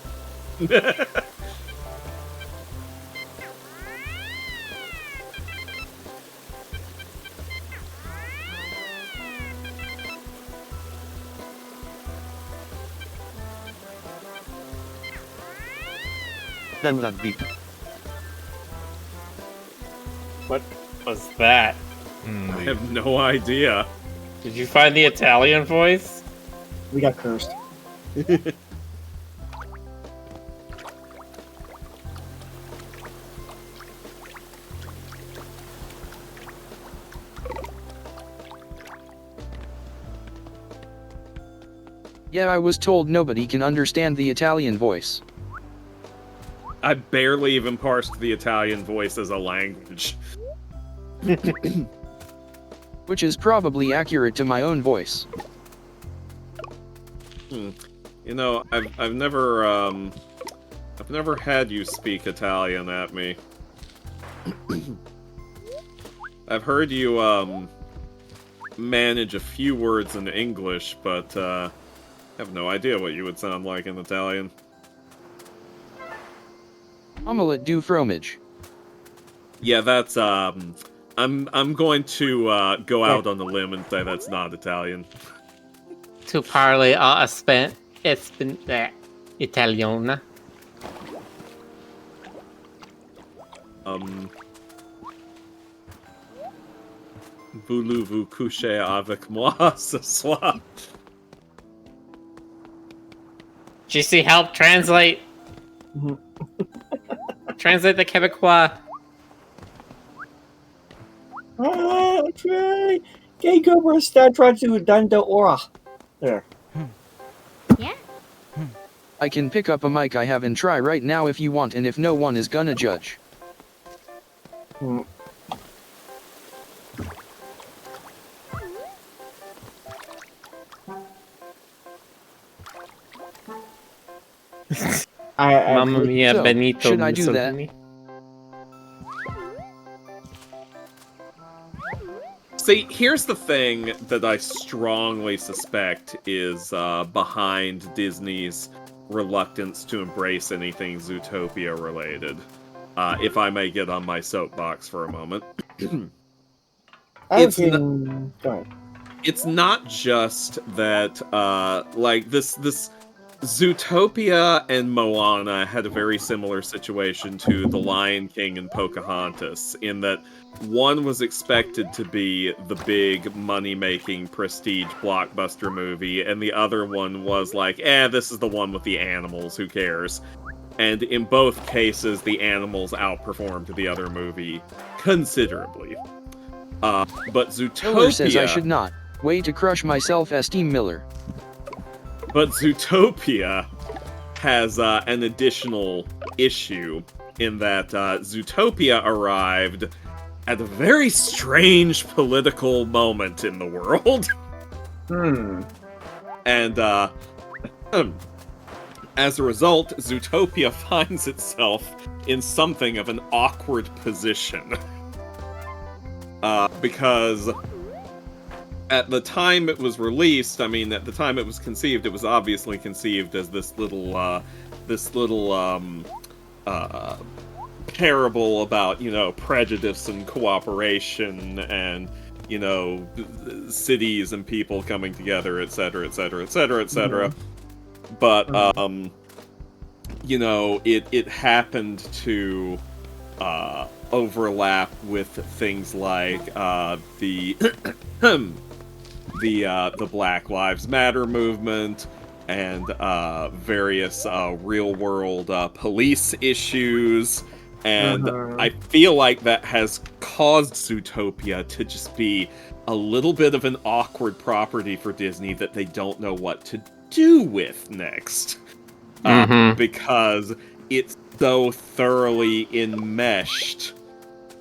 What was that? I have no idea. Did you find the Italian voice? We got cursed. Yeah, I was told nobody can understand the Italian voice. I barely even parsed the Italian voice as a language. Which is probably accurate to my own voice. You know, I've never had you speak Italian at me. I've heard you manage a few words in English, but I have no idea what you would sound like in Italian. Omelette du fromage. Yeah, that's I'm going to go out on a limb and say that's not Italian. To parle Italiana. Voulez-vous coucher avec moi ce soir? GC, help translate. Translate the Quebecois. Okay. Gay Cobra start trying to Dando Aura. There. Yeah. I can pick up a mic I have and try right now if you want, and if no one is gonna judge. Mamma mia, So, Benito should I do that? Mussolini. See, here's the thing that I strongly suspect is behind Disney's reluctance to embrace anything Zootopia related. If I may get on my soapbox for a moment. It's it's not just that, like, this Zootopia and Moana had a very similar situation to The Lion King and Pocahontas, in that one was expected to be the big money-making prestige blockbuster movie, and the other one was like, this is the one with the animals, who cares? And in both cases, the animals outperformed the other movie considerably. But Zootopia... Miller says I should not. Way to crush my self-esteem, Miller. But Zootopia has an additional issue in that Zootopia arrived at a very strange political moment in the world. And as a result, Zootopia finds itself in something of an awkward position. Because at the time it was released, I mean, at the time it was conceived, it was obviously conceived as this little parable about, you know, prejudice and cooperation and, you know, cities and people coming together, etc., etc., etc., etc. But, you know, it happened to overlap with things like the Black Lives Matter movement and various real-world police issues, and I feel like that has caused Zootopia to just be a little bit of an awkward property for Disney that they don't know what to do with next. Because it's so thoroughly enmeshed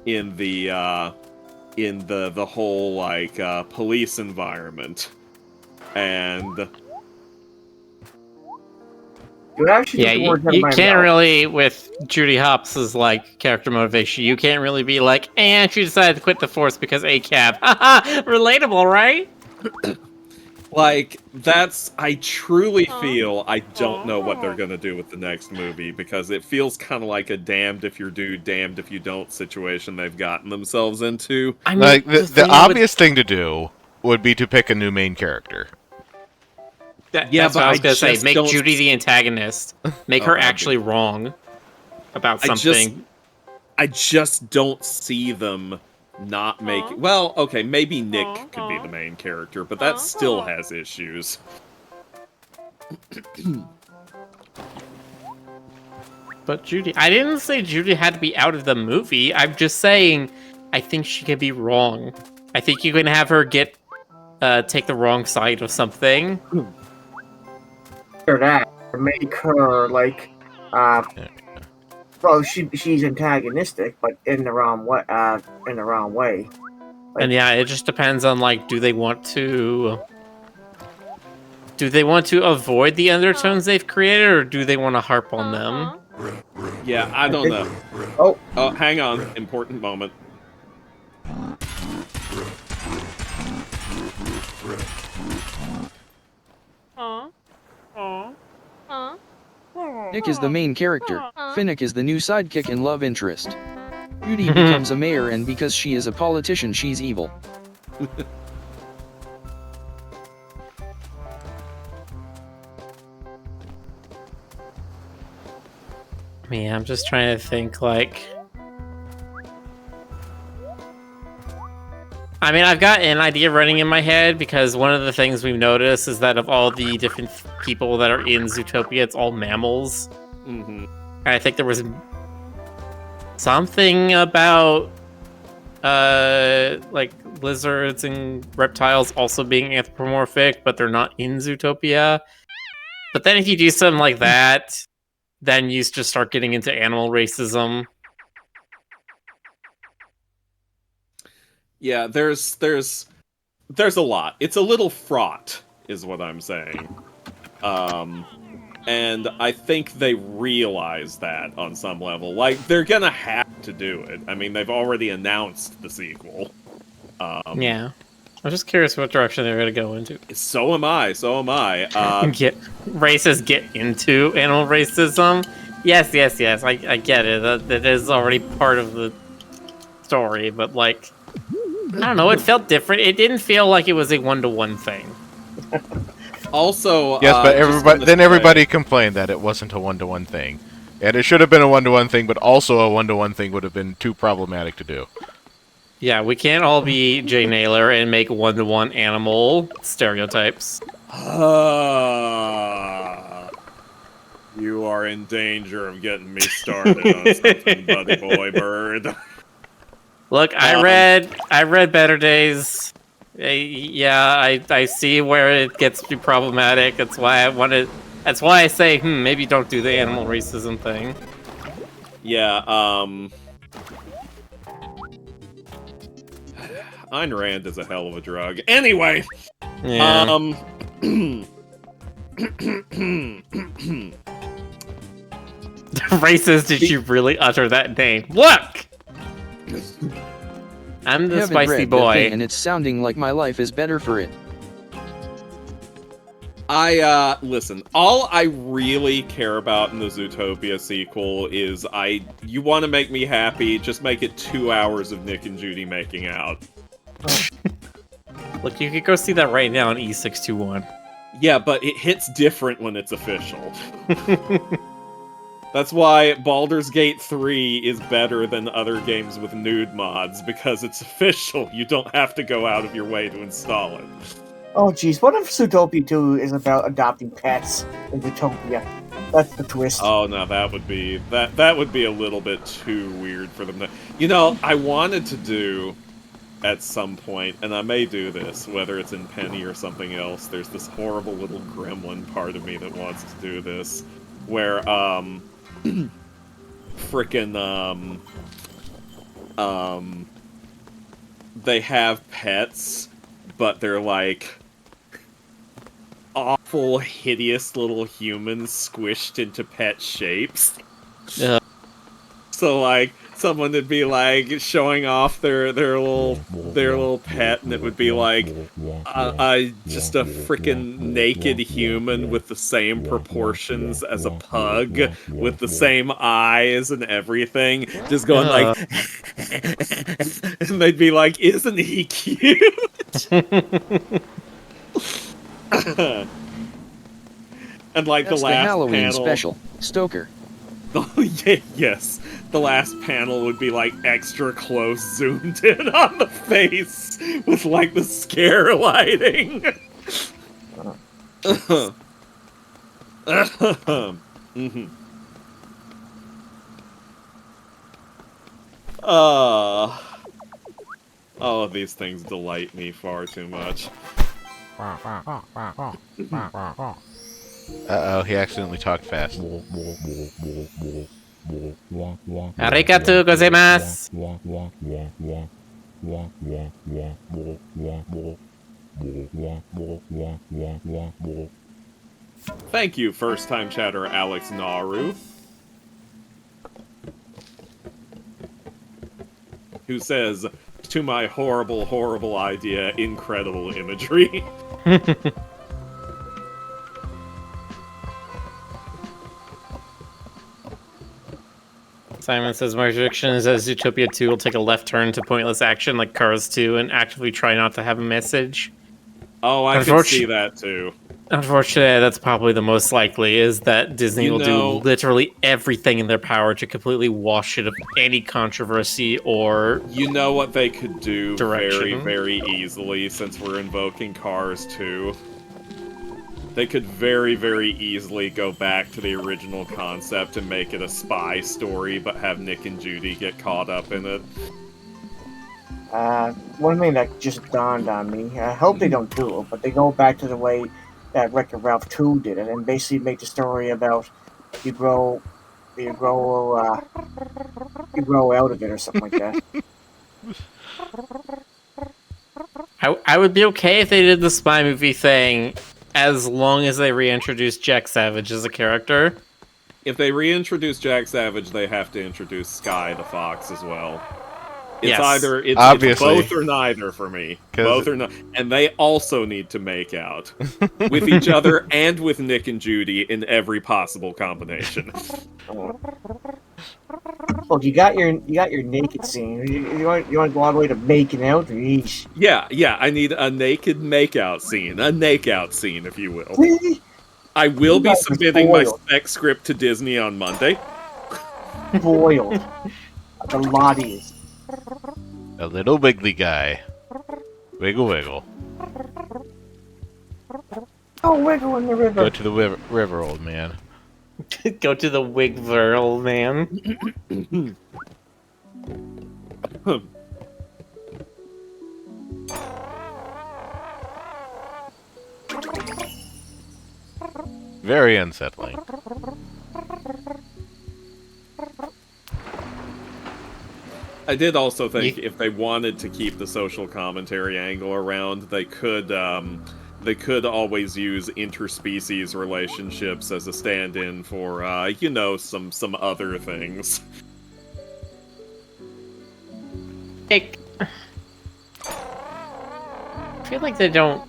in the in the whole like police environment, and You actually Yeah, took the words out of you my can't mouth. really, with Judy Hopps' like character motivation, you can't really be like, and she decided to quit the force because ACAB. Haha, relatable, right? like I truly feel I don't know what they're gonna do with the next movie, because it feels kind of like a damned if you do, damned if you don't situation they've gotten themselves into. I mean, Like the thing obvious thing to do would be to pick a new main character. Yeah, that's but what I was I gonna say. just Make don't Judy the antagonist. Make Oh, her that'd be- actually wrong about I just- something. I just don't see them not making. Well, okay, maybe Nick could be the main character, but that still has issues. But Judy, I didn't say Judy had to be out of the movie. I'm just saying, I think she could be wrong. I think you can have her take the wrong side of something. Or that, or make her like, well, she's antagonistic, but in the wrong way. Like, And yeah, it just depends on like, do they want to avoid the undertones they've created, or do they want to harp on them? Yeah, I don't know. Oh, hang on. Important moment. Nick is the main character. Finnick is the new sidekick and love interest. Judy becomes a mayor, and because she is a politician, she's evil. Man, I'm just trying to think, like... I mean, I've got an idea running in my head, because one of the things we've noticed is that of all the different people that are in Zootopia, it's all mammals. Mm-hmm. And I think there was something about, like, lizards and reptiles also being anthropomorphic, but they're not in Zootopia. But then if you do something like that, then you just start getting into animal racism. Yeah, there's a lot. It's a little fraught, is what I'm saying. And I think they realize that on some level. Like, they're gonna have to do it. I mean, they've already announced the sequel. Yeah. I'm just curious what direction they're going to go into. So am I. Racists get into animal racism? Yes. I get it. That is already part of the story, but, like... I don't know, it felt different. It didn't feel like it was a one-to-one thing. Also, yes, but everybody complained that it wasn't a one-to-one thing, and it should have been a one-to-one thing. But also, a one-to-one thing would have been too problematic to do. Yeah, we can't all be Jay Naylor and make one-to-one animal stereotypes. You are in danger of getting me started on something, buddy boy bird. Look, I read Better Days. I see where it gets too problematic. That's why I say, maybe don't do the animal racism thing. Yeah, Ayn Rand is a hell of a drug. Anyway, yeah. Racist, did you really utter that name? Look! I'm the spicy boy. And it's sounding like my life is better for it. Listen, all I really care about in the Zootopia sequel is you want to make me happy, just make it 2 hours of Nick and Judy making out. Look, you could go see that right now on E621. Yeah, but it hits different when it's official. That's why Baldur's Gate 3 is better than other games with nude mods, because it's official. You don't have to go out of your way to install it. oh jeez, what if Zootopia 2 is about adopting pets in Zootopia? That's the twist. Oh no, that would be a little bit too weird for them to... You know, I wanted to do at some point, and I may do this, whether it's in Penny or something else, there's this horrible little gremlin part of me that wants to do this, where, they have pets, but they're like awful, hideous little humans squished into pet shapes. So like someone would be like showing off their little pet, and it would be like just a freaking naked human with the same proportions as a pug, with the same eyes and everything, just going like, and they'd be like, "Isn't he cute?" And like That's the last Halloween panel, special, Stoker. yes, the last panel would be like extra close, zoomed in on the face with like the scare lighting. Mm-hmm. Oh, these things delight me far too much. Uh-oh, he accidentally talked fast. Arigatou gozaimasu. Thank you, first-time chatter Alex Naru, who says, "To my horrible, horrible idea, incredible imagery." Simon says, my prediction is that Zootopia 2 will take a left turn to pointless action like Cars 2 and actively try not to have a message. Oh, I can see that too. Unfortunately, that's probably the most likely, is that Disney will do literally everything in their power to completely wash it of any controversy or You know what they could do direction. very, very easily, since we're invoking Cars 2? They could very, very easily go back to the original concept and make it a spy story, but have Nick and Judy get caught up in it. One thing that just dawned on me, I hope they don't do it, but they go back to the way that Wreck-It Ralph 2 did it, and basically make the story about you grow out of it or something like that. I would be okay if they did the spy movie thing, as long as they reintroduce Jack Savage as a character. If they reintroduce Jack Savage, they have to introduce Sky the Fox as well. It's either it's both or neither for me. Both or not, and they also need to make out with each other and with Nick and Judy in every possible combination. Look, you got your naked scene. You want to go all the way to making out? Yeesh. Yeah. I need a naked makeout scene, if you will. I will be submitting my spec script to Disney on Monday. Boiled. The lotties. A little wiggly guy. Wiggle, wiggle. Oh, wiggle in the river. Go to the river, old man. Go to the Wigver, old man. Very unsettling. I did also think if they wanted to keep the social commentary angle around, they could always use interspecies relationships as a stand-in for some other things. I feel like they don't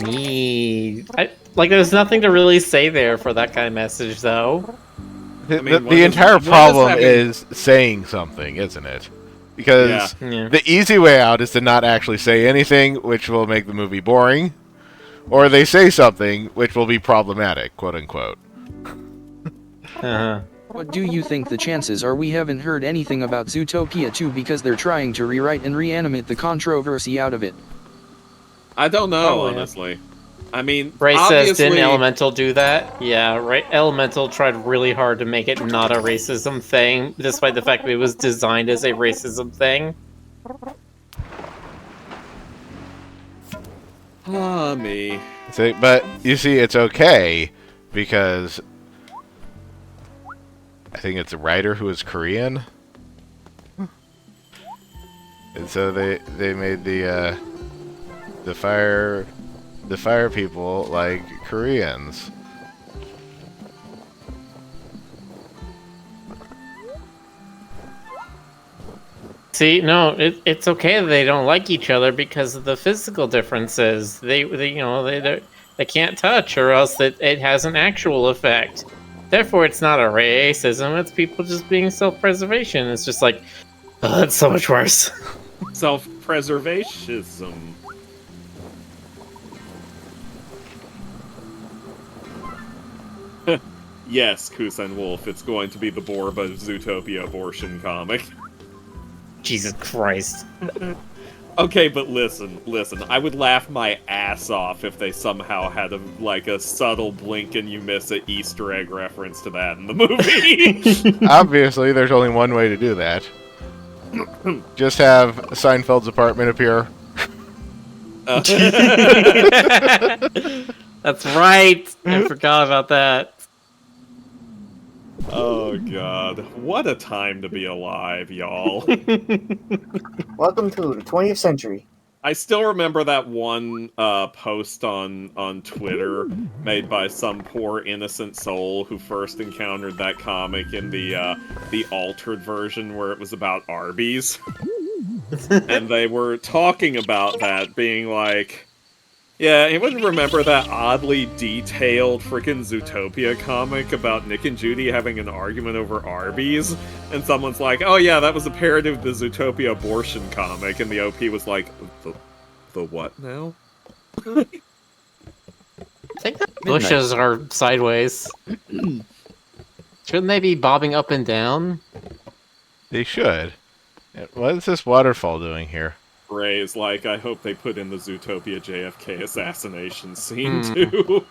need... there's nothing to really say there for that kind of message, though. The entire problem is saying something, isn't it? Because the easy way out is to not actually say anything, which will make the movie boring, or they say something, which will be problematic, quote-unquote. What do you think the chances are we haven't heard anything about Zootopia 2 because they're trying to rewrite and reanimate the controversy out of it? I don't know, honestly. I mean, Ray says, obviously... didn't Elemental do that? Yeah, right. Elemental tried really hard to make it not a racism thing, despite the fact that it was designed as a racism thing. Me. But, you see, it's okay, because... I think it's a writer who is Korean. And so they made the fire people like Koreans. See, no, it's okay that they don't like each other because of the physical differences. They can't touch, or else it has an actual effect. Therefore, it's not a racism. It's people just being self-preservation. It's just like, oh, it's so much worse. Self-preservationism. Yes, Kusen Wolf, it's going to be the Borba Zootopia abortion comic. Jesus Christ. Okay, but listen, I would laugh my ass off if they somehow had a subtle blink and you miss a Easter egg reference to that in the movie. Obviously, there's only one way to do that. Just have Seinfeld's apartment appear. That's right. I forgot about that. Oh god, what a time to be alive, y'all. Welcome to the 20th century. I still remember that one post on Twitter made by some poor innocent soul who first encountered that comic in the altered version where it was about Arby's. And they were talking about that, being like, yeah, he wouldn't remember that oddly detailed frickin' Zootopia comic about Nick and Judy having an argument over Arby's, and someone's like, oh yeah, that was a parody of the Zootopia abortion comic, and the OP was like, the what now? I think the bushes are sideways. Shouldn't they be bobbing up and down? They should. What is this waterfall doing here? Ray's like, I hope they put in the Zootopia JFK assassination scene too.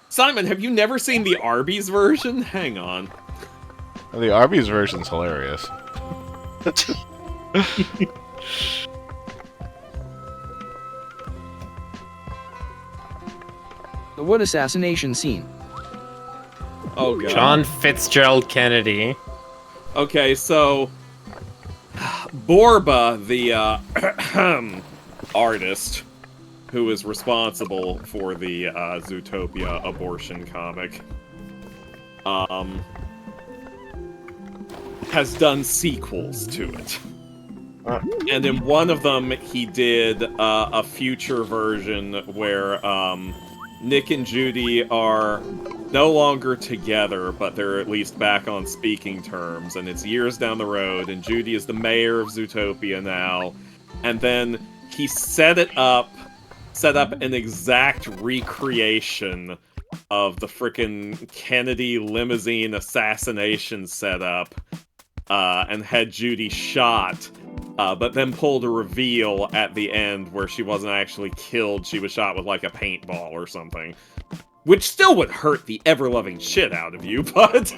Simon, have you never seen the Arby's version? Hang on. Well, the Arby's version's hilarious. The what assassination scene? Oh god. John Fitzgerald Kennedy. Okay, so Borba, the artist who is responsible for the Zootopia abortion comic, has done sequels to it. And in one of them, he did a future version where Nick and Judy are no longer together, but they're at least back on speaking terms, and it's years down the road, and Judy is the mayor of Zootopia now, and then he set up an exact recreation of the frickin' Kennedy limousine assassination setup, and had Judy shot, but then pulled a reveal at the end where she wasn't actually killed, she was shot with like a paintball or something. Which still would hurt the ever-loving shit out of you, but...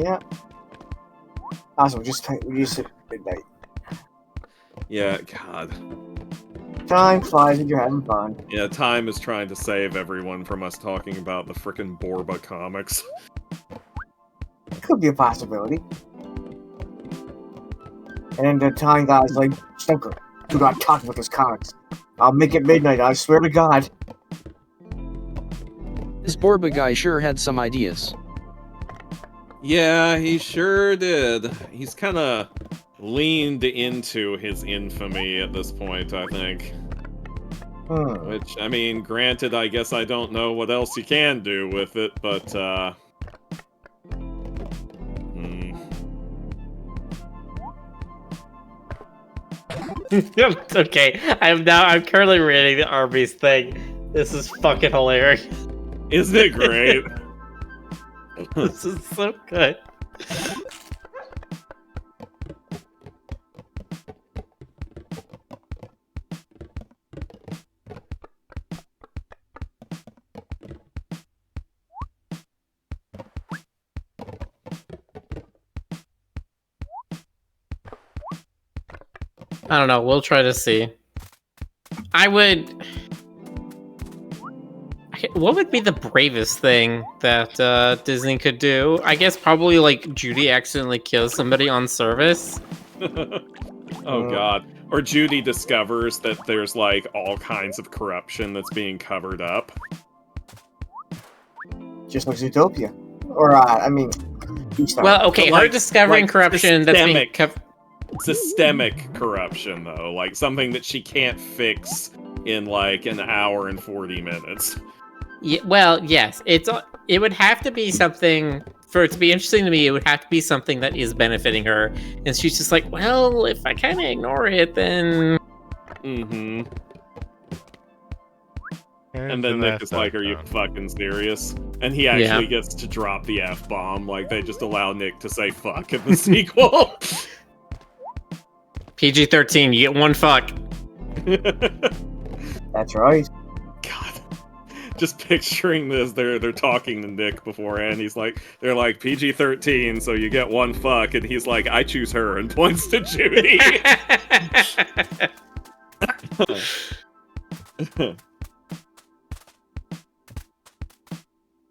Yeah. Also, just at midnight. Yeah, god. Time flies when you're having fun. Yeah, time is trying to save everyone from us talking about the frickin' Borba comics. Could be a possibility. And then the time guy's like, Stoker, do not talk about this comics. I'll make it midnight, I swear to God. This Borba guy sure had some ideas. Yeah, he sure did. He's kinda leaned into his infamy at this point, I think. Which, I mean, granted, I guess I don't know what else you can do with it, but, Okay, I'm currently reading the Arby's thing. This is fucking hilarious. Isn't it great? This is so good. I don't know, we'll try to see. What would be the bravest thing that Disney could do? I guess probably like Judy accidentally kills somebody on service, Oh god. Or Judy discovers that there's like all kinds of corruption that's being covered up. Just like Zootopia. Or, Beastars. Well, okay, But, her discovering corruption that's being systemic corruption, though. Like, something that she can't fix in, like, an hour and 40 minutes. Yeah, well, yes. It would have to be something... For it to be interesting to me, it would have to be something that is benefiting her. And she's just like, well, if I kind of ignore it, then... Mm-hmm. And then Nick is like, are you fucking serious? And he actually gets to drop the F-bomb. Like, they just allow Nick to say fuck in the sequel. PG-13, you get one fuck. That's right. God. Just picturing this, they're talking to Nick beforehand. They're like, PG-13, so you get one fuck. And he's like, I choose her, and points to Judy.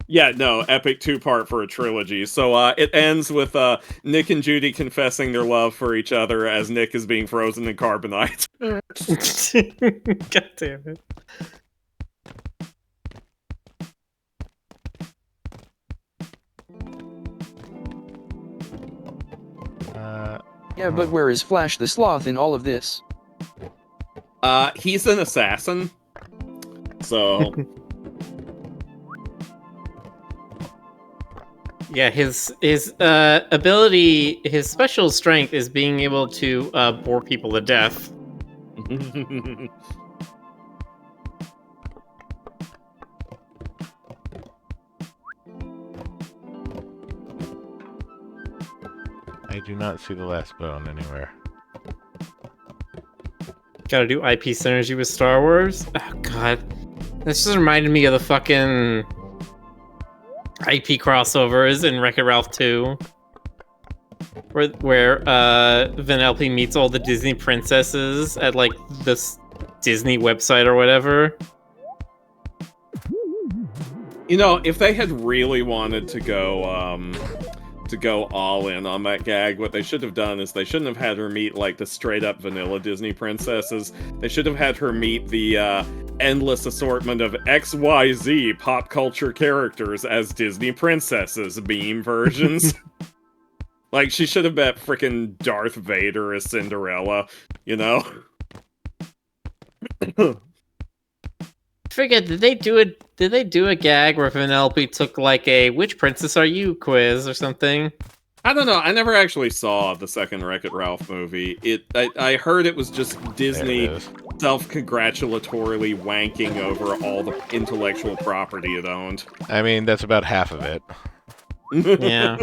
Yeah, no, epic two-part for a trilogy. So it ends with Nick and Judy confessing their love for each other as Nick is being frozen in carbonite. God damn it. Yeah, but where is Flash the Sloth in all of this? He's an assassin. So... Yeah, his ability, his special strength is being able to bore people to death. I do not see the last bone anywhere. Gotta do IP synergy with Star Wars? Oh god. This just reminded me of the fucking IP crossovers in Wreck-It Ralph 2. Where Vanellope meets all the Disney princesses at like this Disney website or whatever. You know, if they had really wanted to go all in on that gag, what they should have done is they shouldn't have had her meet like the straight up vanilla Disney princesses. They should have had her meet the endless assortment of XYZ pop culture characters as Disney princesses, meme versions. Like, she should have met frickin' Darth Vader as Cinderella, you know? Forget, did they do a gag where Vanellope took like a "which princess are you" quiz or something? I don't know. I never actually saw the second Wreck-It Ralph movie. I heard it was just Disney self-congratulatorily wanking over all the intellectual property it owned. I mean, that's about half of it. Yeah.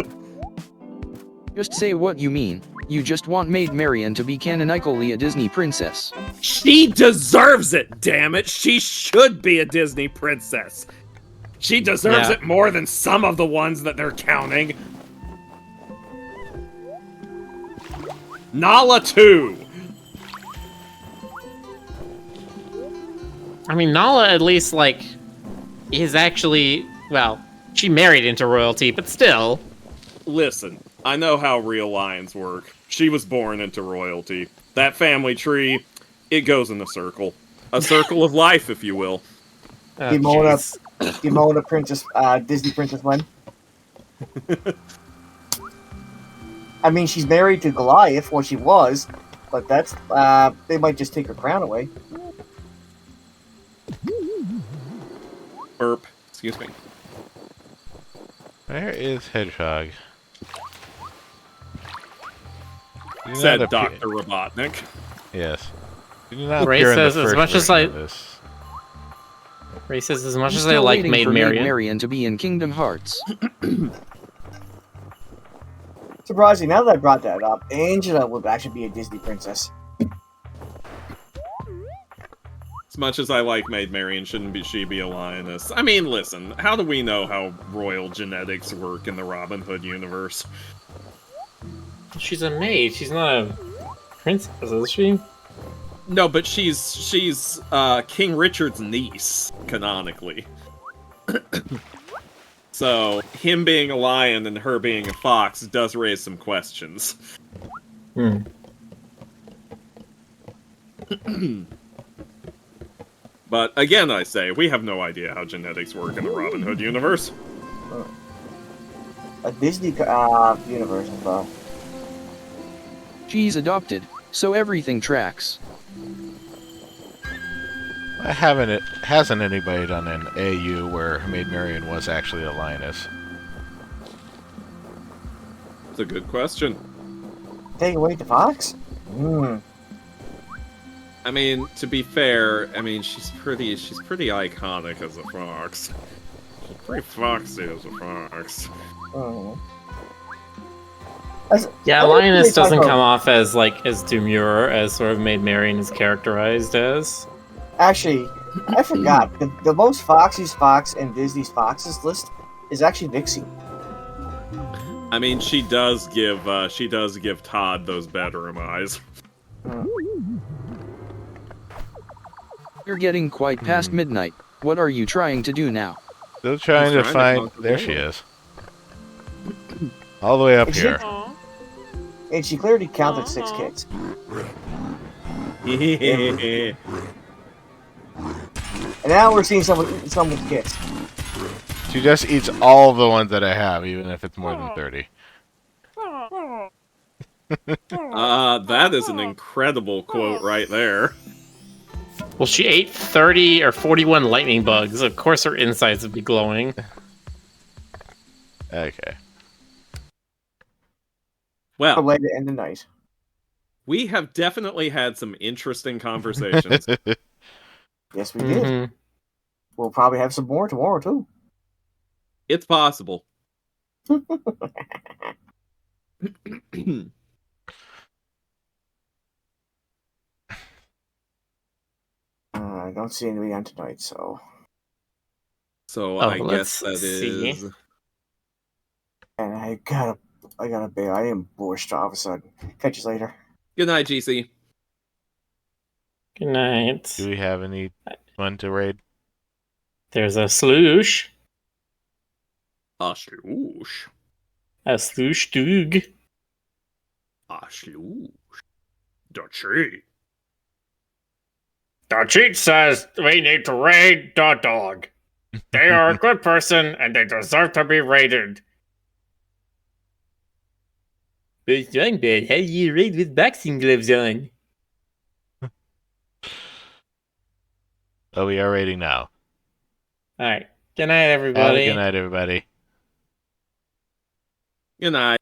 Just say what you mean. You just want Maid Marian to be canonically a Disney princess. She deserves it, damn it! She should be a Disney princess! She deserves it more than some of the ones that they're counting. Nala 2! I mean, Nala at least, like, is actually, well, she married into royalty, but still. Listen, I know how real lions work. She was born into royalty. That family tree, it goes in a circle. A circle of life, if you will. Demona Princess, Disney Princess when? I mean, she's married to Goliath, well, she was, but that's, they might just take her crown away. Burp. Excuse me. Where is Hedgehog? Said Dr. Robotnik. Yes. You do not Ray appear in the says as first much as version of this. Ray says as much I'm as I still like waiting Maid for Maid Marian. Marian to be in Kingdom Hearts. Surprising, now that I brought that up, Angela would actually be a Disney princess. As much as I like Maid Marian, shouldn't she be a lioness? I mean, listen, how do we know how royal genetics work in the Robin Hood universe? She's a maid. She's not a princess, is she? No, but she's King Richard's niece, canonically. So, him being a lion and her being a fox does raise some questions. But again, I say, we have no idea how genetics work in the Robin Hood universe. A Disney universe as well. She's adopted, so everything tracks. Hasn't anybody done an AU where Maid Marian was actually a lioness? It's a good question. Take away the fox? I mean, to be fair, I mean she's pretty iconic as a fox. She's pretty foxy as a fox. Yeah, Lioness doesn't come off as as demure as sort of Maid Marian is characterized as. Actually, I forgot. The most foxiest fox in Disney's foxes list is actually Vixie. I mean, she does give Todd those bedroom eyes. You're getting quite past midnight. What are you trying to do now? Still trying to find. There she is. All the way up here. And she clearly counted 6 kids. And now we're seeing someone with kids. She just eats all the ones that I have, even if it's more than 30. That is an incredible quote right there. Well, she ate 30 or 41 lightning bugs. Of course her insides would be glowing. Okay. Well, A way to end the night. we have definitely had some interesting conversations. Yes, we did. We'll probably have some more tomorrow, too. It's possible. I don't see anybody on tonight, so... So I guess that is... And I gotta bail. I am borscht all of a sudden. Catch you later. Good night, GC. Good night. Do we have anyone to raid? There's a sloosh. A sloosh. A sloosh doog. A sloosh. The cheat. The cheat says we need to raid the dog. They are a good person and they deserve to be raided. What's wrong, bud? How do you raid with boxing gloves on? Oh, we are raiding now. Alright. Good night, everybody. Good night, everybody. Good night.